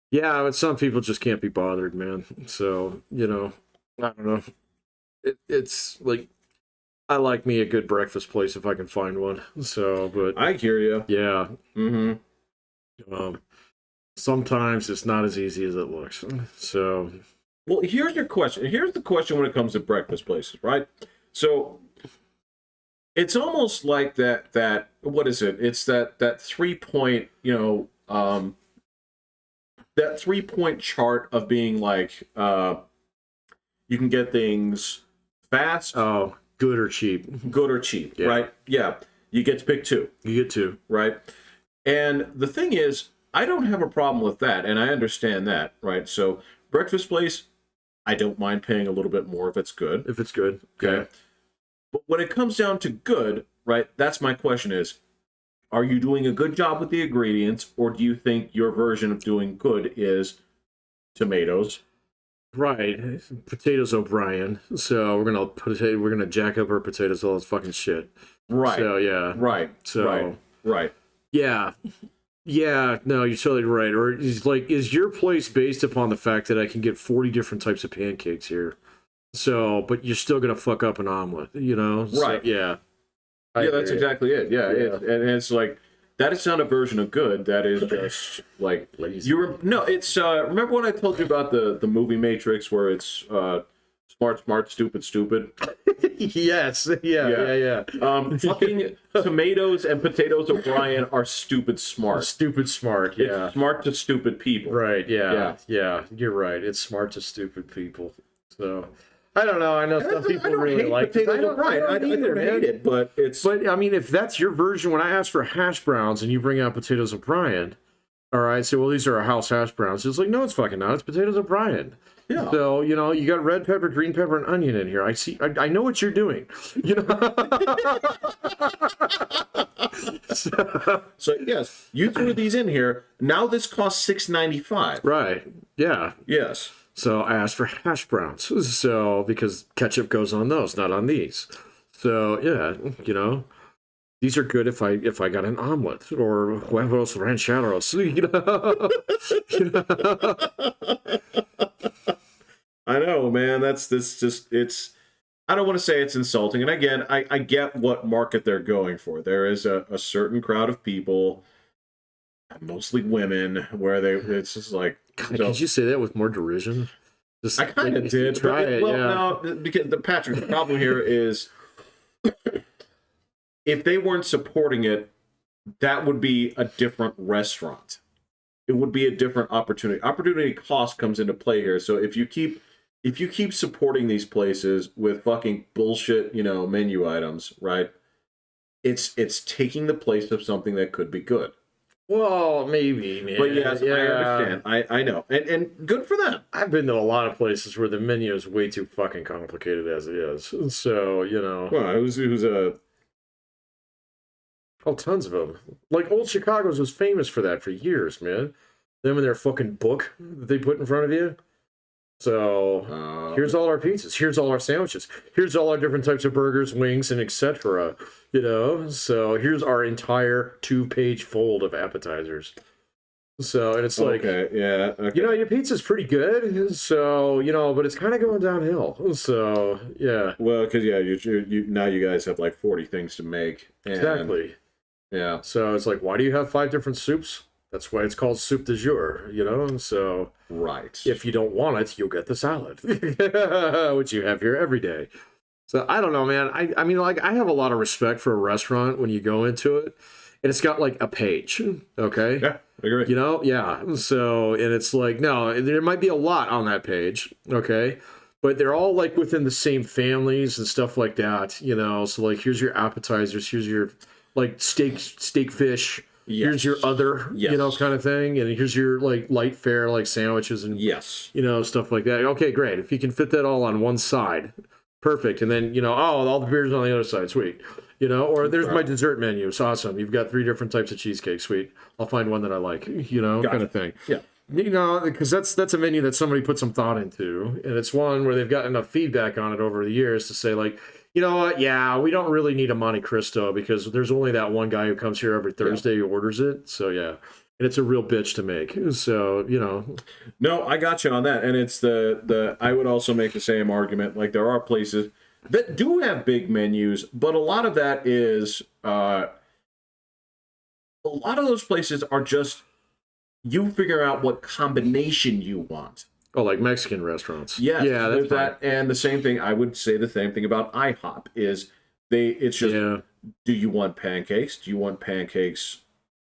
Yeah, but some people just can't be bothered, man. So, I don't know. It's like, I like me a good breakfast place if I can find one. So, but I hear you. Yeah. Mm-hmm. Sometimes it's not as easy as it looks. So. Well, here's your question. Here's the question when it comes to breakfast places, right? So it's almost like that what is it? It's that 3-point, that 3-point chart of being like, you can get things fast. Oh, good or cheap. Good or cheap, right? Yeah. You get to pick 2. You get 2. Right? And the thing is, I don't have a problem with that, and I understand that, right? So breakfast place, I don't mind paying a little bit more if it's good. If it's good. Okay. But when it comes down to good, right, that's my question is, are you doing a good job with the ingredients, or do you think your version of doing good is tomatoes? Right. Potatoes O'Brien. So we're gonna jack up our potatoes all this fucking shit. Right. So yeah. Right. So right. Yeah. Yeah, no, you're totally right. Or is your place based upon the fact that I can get 40 different types of pancakes here? So, but you're still gonna fuck up an omelet, you know? So, Right. yeah. Yeah, that's exactly it. Yeah, and it's like that is not a version of good. That is just like Lazy. no. It's remember when I told you about the movie Matrix where it's smart, smart, stupid, stupid. Yes. Yeah. Fucking tomatoes and potatoes O'Brien are stupid smart. Stupid smart. Yeah. It's smart to stupid people. Right. Yeah. You're right. It's smart to stupid people. So. I don't know. I know some people really like potatoes O'Brien. I don't hate it, but it's. But I mean, if that's your version, when I ask for hash browns and you bring out potatoes O'Brien, all right, so well, these are our house hash browns. It's like, no, it's fucking not. It's potatoes O'Brien. Yeah. So you know, you got red pepper, green pepper, and onion in here. I see. I know what you're doing. You know. So yes, you threw these in here. Now this costs $6.95. Right. Yeah. Yes. So I asked for hash browns. So because ketchup goes on those, not on these. So yeah, you know, these are good if I got an omelet or huevos rancheros. You know? I know, man. That's just it's. I don't want to say it's insulting, and again, I get what market they're going for. There is a certain crowd of people, mostly women, where it's just like. God, could you say that with more derision? I kind of did. Try it. Well, yeah. no, because Patrick, the problem here is if they weren't supporting it, that would be a different restaurant. It would be a different opportunity. Opportunity cost comes into play here. So if you keep supporting these places with fucking bullshit, you know, menu items, right? It's taking the place of something that could be good. Well, maybe, man. But yes, yeah. I understand. I know. And good for them. I've been to a lot of places where the menu is way too fucking complicated as it is. So, you know. Well, it was Oh, tons of them. Like, Old Chicago's was famous for that for years, man. Them and their fucking book that they put in front of you. So, here's all our pizzas. Here's all our sandwiches. Here's all our different types of burgers, wings, and etc. You know? So, here's our entire 2-page fold of appetizers. So, and it's like, you know, your pizza's pretty good. So, you know, but it's kind of going downhill. So, yeah. Well, because, yeah, you now you guys have like 40 things to make. And, exactly. Yeah. So, it's like, why do you have 5 different soups? That's why it's called soup du jour, you know? So, right. If you don't want it, you'll get the salad, which you have here every day. So, I don't know, man. I mean, like, I have a lot of respect for a restaurant when you go into it, and it's got, like, a page, okay? Yeah, I agree. You know? Yeah. So, and it's like, no, there might be a lot on that page, okay? But they're all, like, within the same families and stuff like that, you know? So, like, here's your appetizers, here's your, like, steak fish. Yes. Here's your other, you know, kind of thing. And here's your, like, light fare, like, sandwiches and, you know, stuff like that. Okay, great. If you can fit that all on one side, perfect. And then, you know, oh, all the beers on the other side, sweet. You know, or there's my dessert menu. It's awesome. You've got 3 different types of cheesecake, sweet. I'll find one that I like, you know, kind of thing. Yeah. You know, because that's a menu that somebody put some thought into. And it's one where they've got enough feedback on it over the years to say, like, you know what? Yeah, we don't really need a Monte Cristo because there's only that one guy who comes here every Thursday who orders it. So, yeah. And it's a real bitch to make. So, you know. No, I got you on that. And it's I would also make the same argument. Like, there are places that do have big menus, but a lot of that is, a lot of those places are just, you figure out what combination you want. Oh, like Mexican restaurants. Yes, yeah, that's that. And the same thing, I would say the same thing about IHOP is it's just, do you want pancakes? Do you want pancakes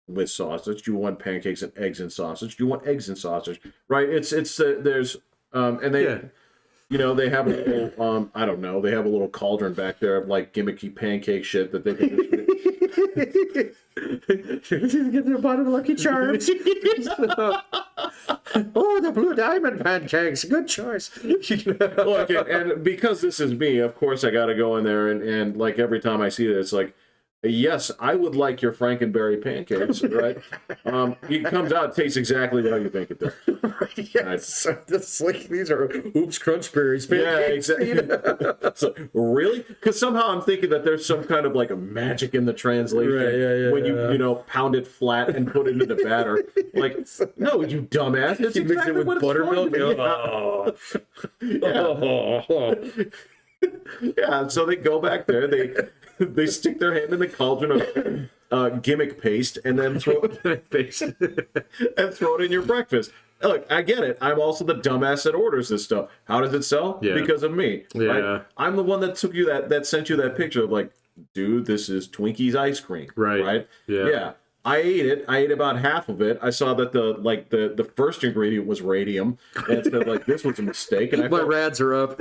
with sausage? Do you want pancakes and eggs and sausage? Do you want eggs and sausage? Right? There's, and they, you know, they have a little, I don't know, they have a little cauldron back there of like gimmicky pancake shit that they can just get their bottom Lucky Charms. Oh, the Blue Diamond pancakes. Good choice. Look, and because this is me, of course I got to go in there and like every time I see it, it's like, Yes, I would like your Frankenberry pancakes, right? It comes out, tastes exactly how you think it does. Right, yes. That's like, these are Oops Crunch Berries pancakes. Yeah, exactly. So, really? Because somehow I'm thinking that there's some kind of like a magic in the translation when you know, pound it flat and put it into the batter. Like, no, you dumbass. It's You mix exactly it with what buttermilk. it's yeah, so they go back there. They stick their hand in the cauldron of gimmick paste and then throw it in your breakfast. Look, I get it. I'm also the dumbass that orders this stuff. How does it sell? Yeah. Because of me. Yeah. Right? I'm the one that took you that sent you that picture of like, dude, this is Twinkies ice cream. Right. Right? Yeah. Yeah. I ate it. I ate about half of it. I saw that the first ingredient was radium, and it said like this was a mistake. And My rads are up.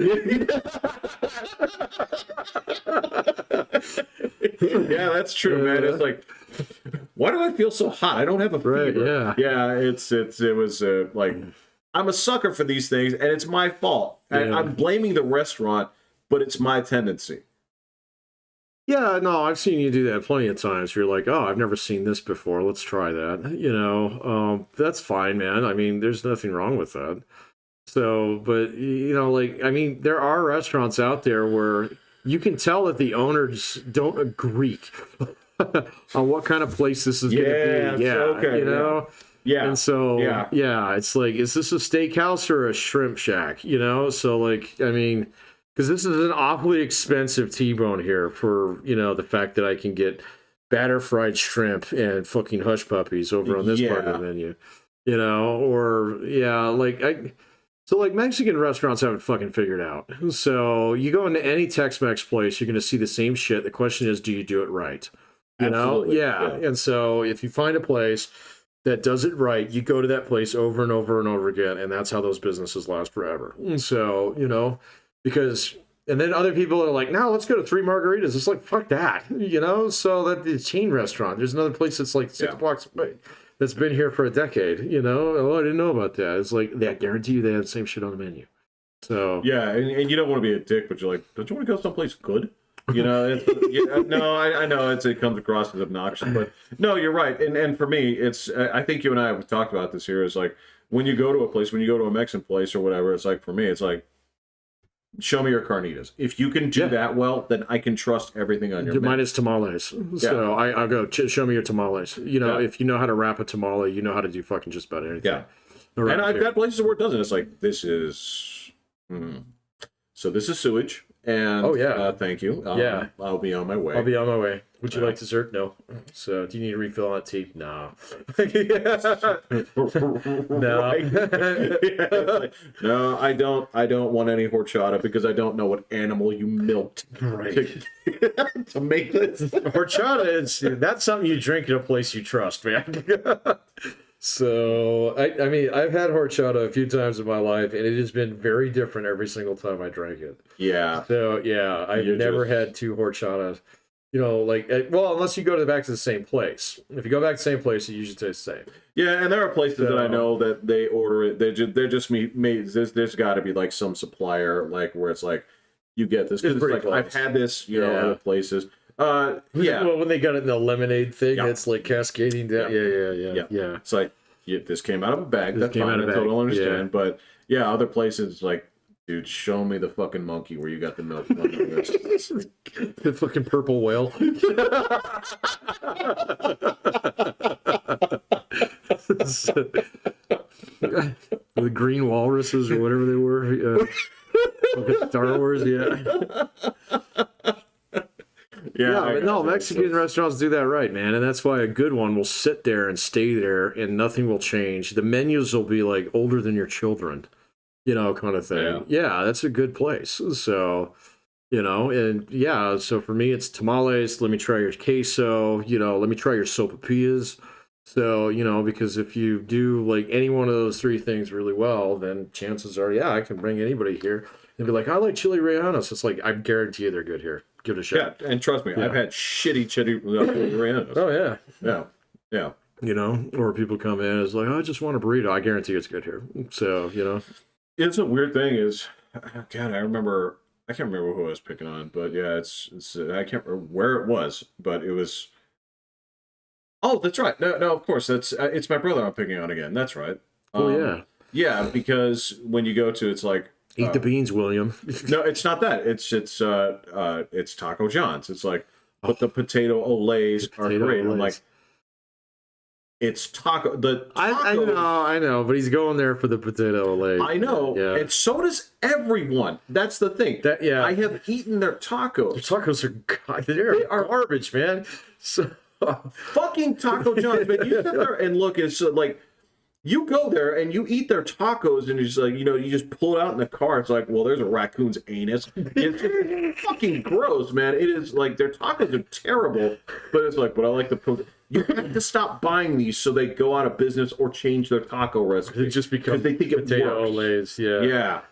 Yeah, that's true, man. It's like, why do I feel so hot? I don't have a fever. Yeah. It was like, I'm a sucker for these things, and it's my fault. I'm blaming the restaurant, but it's my tendency. Yeah, no, I've seen you do that plenty of times. You're like, oh, I've never seen this before. Let's try that. You know, that's fine, man. I mean, there's nothing wrong with that. So, but, you know, like, I mean, there are restaurants out there where you can tell that the owners don't agree on what kind of place this is going to be. Yeah, okay, you know? Yeah. And so, yeah, it's like, is this a steakhouse or a shrimp shack? You know? So, like, I mean, because this is an awfully expensive T-bone here for, you know, the fact that I can get batter fried shrimp and fucking hush puppies over on this part of the menu. You know? Or, so, like, Mexican restaurants haven't fucking figured out. So, you go into any Tex-Mex place, you're going to see the same shit. The question is, do you do it right? You Absolutely. know? Yeah. And so, if you find a place that does it right, you go to that place over and over and over again, and that's how those businesses last forever. So, you know, because... And then other people are like, no, let's go to Three Margaritas. It's like, fuck that. You know? So, that the chain restaurant. There's another place that's like 6 blocks away. That's been here for a decade, you know? Oh, I didn't know about that. It's like, I guarantee you they have the same shit on the menu. So yeah, and you don't want to be a dick, but you're like, don't you want to go someplace good? You know, I know it comes across as obnoxious, but no, you're right. And for me, it's I think you and I have talked about this here. Is like when you go to a place, when you go to a Mexican place or whatever, it's like for me, it's like, show me your carnitas. If you can do that well, then I can trust everything on your menu. Minus tamales. So I'll go, show me your tamales. You know, if you know how to wrap a tamale, you know how to do fucking just about anything. Yeah. And I've got places where it doesn't. It's like, this is... So this is sewage. And thank you. I'll be on my way. I'll be on my way. Would you like dessert? No. So do you need a refill on that tea? No. No. No, I don't want any horchata because I don't know what animal you milked to make this. Horchata that's something you drink in a place you trust, man. So, I mean, I've had horchata a few times in my life, and it has been very different every single time I drank it. Yeah. So, yeah, I've never had 2 horchatas. You know, like, well, unless you go back to the same place. If you go back to the same place, it usually tastes the same. Yeah, and there are places that I know that they order it. They're just made. There's got to be like some supplier, like where it's like, you get this because it's like I've had this, you know, other places. Well, when they got it in the lemonade thing, it's like cascading down. Yeah. It's like this came out of a bag. That's fine. I totally understand. Yeah. But yeah, other places like, dude, show me the fucking monkey where you got the milk. The fucking purple whale. The green walruses or whatever they were. Star Wars, but no, Mexican restaurants do that right, man. And that's why a good one will sit there and stay there and nothing will change. The menus will be like older than your children, you know, kind of thing. Yeah, that's a good place. So, you know, and so for me, it's tamales. Let me try your queso, you know, let me try your sopapillas. So, you know, because if you do like any one of those 3 things really well, then chances are, I can bring anybody here and be like, I like chili rellenos. It's like, I guarantee you they're good here. Give it a shot. Yeah, and trust me, I've had shitty chili rellenos. Oh, yeah. You know, or people come in, it's like, I just want a burrito. I guarantee it's good here. So, you know. It's a weird thing is, God, I remember I can't remember who I was picking on, but yeah, it's I can't remember where it was, but it was. Oh, that's right. No, no, of course, that's it's my brother I'm picking on again. That's right. Oh yeah, yeah, because when you go to, it's like eat the beans, William. no, it's not that. It's Taco John's. It's like, but the potato olays are great. I'm like, it's taco. The tacos, I know, but he's going there for the potato olays. I know, yeah. And so does everyone. That's the thing. Yeah, I have eaten their tacos. Their tacos are garbage, man. So fucking Taco John's, man. You sit there and look. It's like you go there and you eat their tacos, and it's like, you just pull it out in the car. It's like, well, there's a raccoon's anus. It's fucking gross, man. It is like their tacos are terrible, but it's like, but I like the. You have to stop buying these so they go out of business or change their taco recipe. It just becomes they think potato olays. Yeah.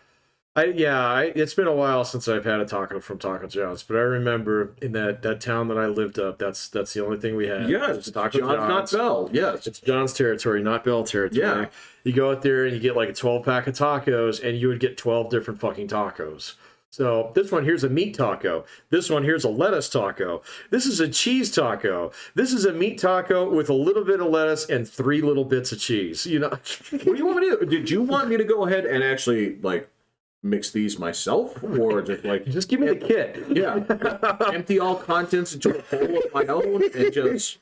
It's been a while since I've had a taco from Taco John's, but I remember in that town that I lived up, that's the only thing we had. Yes, Taco John's, not Bell. Yes, it's John's territory, not Bell territory. Yeah, you go out there and you get like a 12-pack of tacos, and you would get 12 different fucking tacos. So this one here's a meat taco. This one here's a lettuce taco. This is a cheese taco. This is a meat taco with a little bit of lettuce and 3 little bits of cheese. What do you want me to do? Did you want me to go ahead and actually like mix these myself, or just give me the kit? Yeah, empty all contents into a bowl of my own and just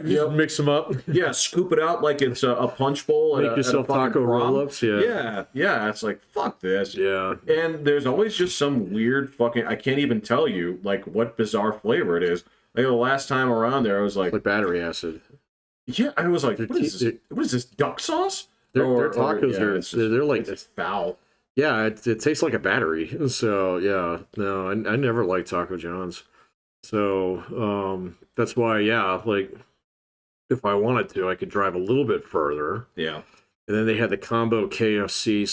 mix them up. Yeah, scoop it out like it's a punch bowl. Make yourself taco roll-ups. Yeah. It's like, fuck this. Yeah. And there's always just some weird fucking, I can't even tell you like what bizarre flavor it is. Like the last time around there, I was like battery acid. Yeah, I was like, what is this? Duck sauce? Their tacos they're like it's foul. Yeah, it tastes like a battery. So yeah, no, I never liked Taco John's. So that's why, yeah, like if I wanted to, I could drive a little bit further. Yeah. And then they had the combo KFC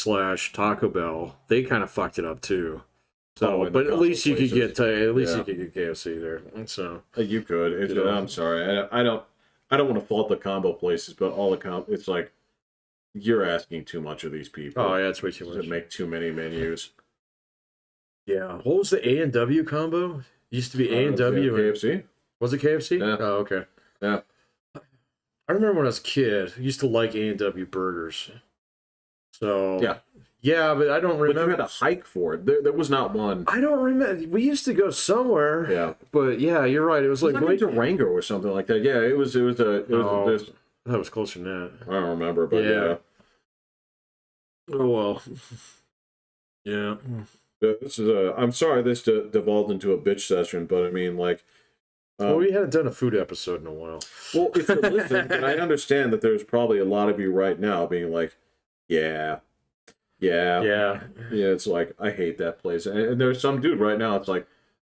/ Taco Bell. They kind of fucked it up too. So, but at least you could get KFC there. So you could. I'm sorry, I don't want to fault the combo places, but all the it's like you're asking too much of these people. Oh yeah, it's way too much. To make too many menus. Yeah. What was the A&W combo? It used to be A&W. KFC. Was it KFC? Yeah. Oh, okay. Yeah. I remember when I was a kid, I used to like A&W burgers. So yeah, but I don't remember. But you had a hike for it. There was not one. I don't remember. We used to go somewhere. Yeah. But yeah, you're right. It was like Durango or something like that. Yeah, it was this. That was closer than that. I don't remember, but yeah. Oh well. Yeah. This is I'm sorry this devolved into a bitch session, but I mean, like. Well, we hadn't done a food episode in a while. Well, if you listen, and I understand that there's probably a lot of you right now being like, yeah. It's like, I hate that place. And there's some dude right now, it's like,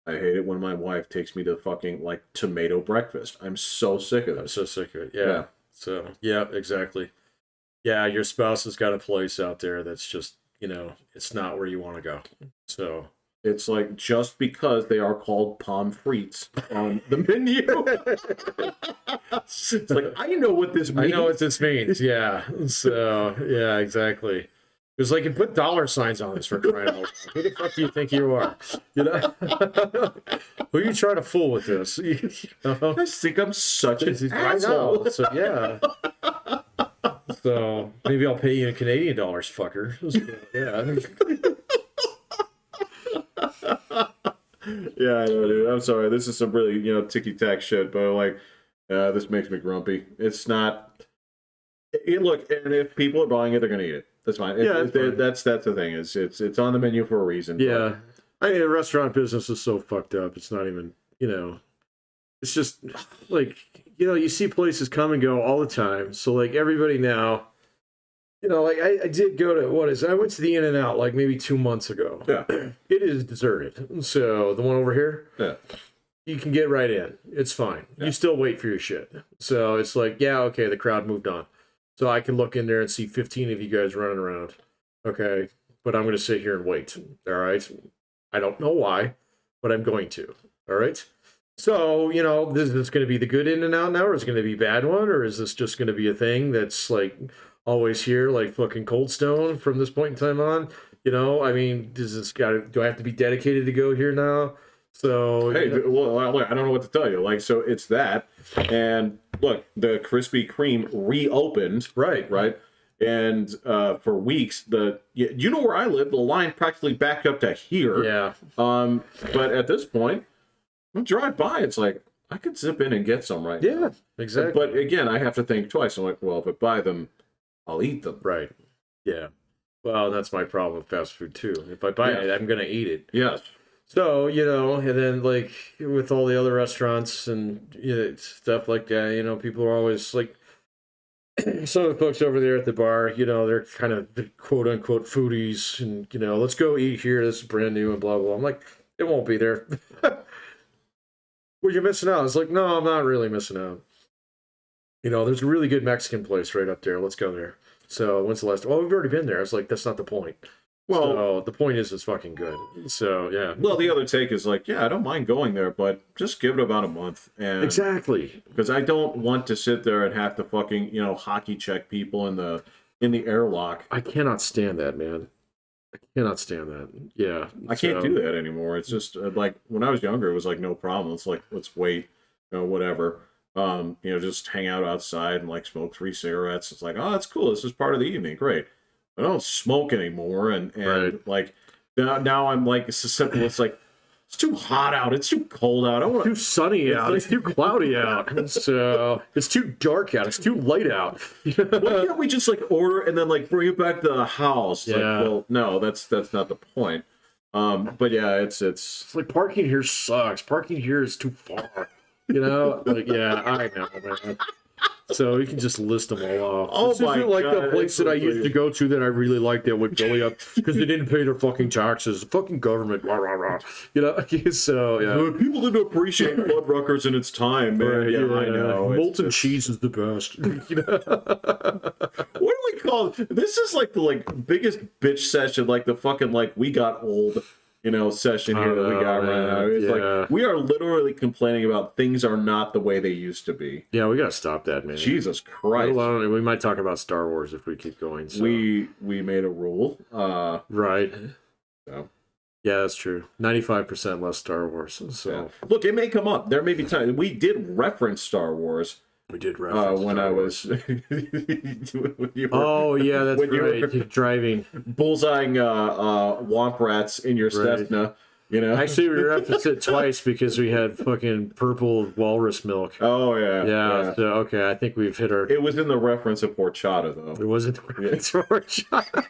I hate it when my wife takes me to fucking, like, tomato breakfast. I'm so sick of it. I'm so sick of it. Yeah. So, yeah, exactly. Yeah, your spouse has got a place out there that's just, it's not where you want to go. So... It's like, just because they are called pommes frites on the menu. It's like, I know what this means. I know what this means, yeah. So, yeah, exactly. It's like, you put dollar signs on this for crying out loud. Who the fuck do you think you are? Who are you trying to fool with this? I just think I'm such an asshole. So, yeah. So, maybe I'll pay you in Canadian dollars, fucker. Yeah. Yeah, I know, dude. I'm sorry. This is some really, ticky-tack shit, but like, this makes me grumpy. It's not. Look, and if people are buying it, they're gonna eat it. That's fine. That's the thing. It's on the menu for a reason. Yeah, I mean, the restaurant business is so fucked up. It's not even, it's just like, you see places come and go all the time. So like everybody now. Like I did go to I went to the In-N-Out like maybe 2 months ago. Yeah. It is deserted. So the one over here, you can get right in. It's fine. Yeah. You still wait for your shit. So it's like, yeah, okay, the crowd moved on. So I can look in there and see 15 of you guys running around. Okay. But I'm going to sit here and wait. All right. I don't know why, but I'm going to. All right. So, is this going to be the good In-N-Out now, or is it going to be a bad one? Or is this just going to be a thing that's like always here, like fucking Cold Stone from this point in time on? You know, I mean, do I have to be dedicated to go here now? So hey, well, I don't know what to tell you. Like, so it's that, and look, the Krispy Kreme reopened, right, and for weeks, you know where I live, the line practically backed up to here. Yeah. But at this point, I drive by, it's like I could zip in and get some right now. Yeah, exactly. But again, I have to think twice. I'm like, well, if I buy them, I'll eat them. Right. Yeah. Well, that's my problem with fast food too. If I buy it, I'm gonna eat it. Yes. So, you know, and then like with all the other restaurants and stuff like that, you know, people are always like, some of the folks over there at the bar, you know, they're kind of the quote unquote foodies and, you know, let's go eat here. This is brand new and blah, blah. I'm like, it won't be there. Well, you're missing out. It's like, no, I'm not really missing out. You know, there's a really good Mexican place right up there. Let's go there. So when's the last? Well, we've already been there. It's like, that's not the point. Well, so the point is it's fucking good. So yeah. Well, the other take is like, yeah, I don't mind going there, but just give it about a month. And exactly. Because I don't want to sit there and have to fucking, you know, hockey check people in the airlock. I cannot stand that, man. I cannot stand that. Yeah. I can't do that anymore. It's just like when I was younger, it was like no problem. It's like, let's wait, you know, whatever. You know, just hang out outside and like smoke 3 cigarettes. It's like, oh, that's cool. This is part of the evening. Great. I don't smoke anymore, and like now I'm like susceptible. It's like it's too hot out. It's too cold out. It's too sunny out. It's too cloudy out. So it's too dark out. It's too light out. Why can't we just like order and then like bring it back to the house? Yeah. Like, well, no, that's not the point. But yeah, it's like parking here sucks. Parking here is too far. You know, like yeah, I know, man. So you can just list them all off. Oh this my isn't like God, the place that I used to go to that I really liked that would belly up because they didn't pay their fucking taxes. The fucking government, rah, rah, rah. You know. So yeah, people didn't appreciate Fuddruckers in its time, man. Right, yeah, I know. Molten cheese is the best. You know? What do we call it? This is like the biggest bitch session, like the fucking like we got old. You know, session here that we got right now. It's like we are literally complaining about things are not the way they used to be. Yeah, we gotta stop that, man. Jesus Christ! We might talk about Star Wars if we keep going. So. We made a rule, right? So. Yeah, that's true. 95% less Star Wars. So yeah. Look, it may come up. There may be time we did reference Star Wars. We did reference when Star I Wars. was. Oh yeah, that's right. You're driving, bullseyeing womp rats in your Cessna. You know. Actually, we referenced it twice because we had fucking purple walrus milk. Oh yeah. Yeah. So okay, I think we've hit our. It was in the reference of horchata, though. It wasn't the reference of horchata.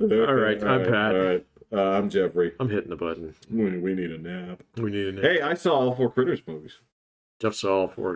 All right, I'm Pat. All right. I'm Jeffrey. I'm hitting the button. We need a nap. We need a nap. Hey, I saw all 4 Critters movies. Jeff saw all 4.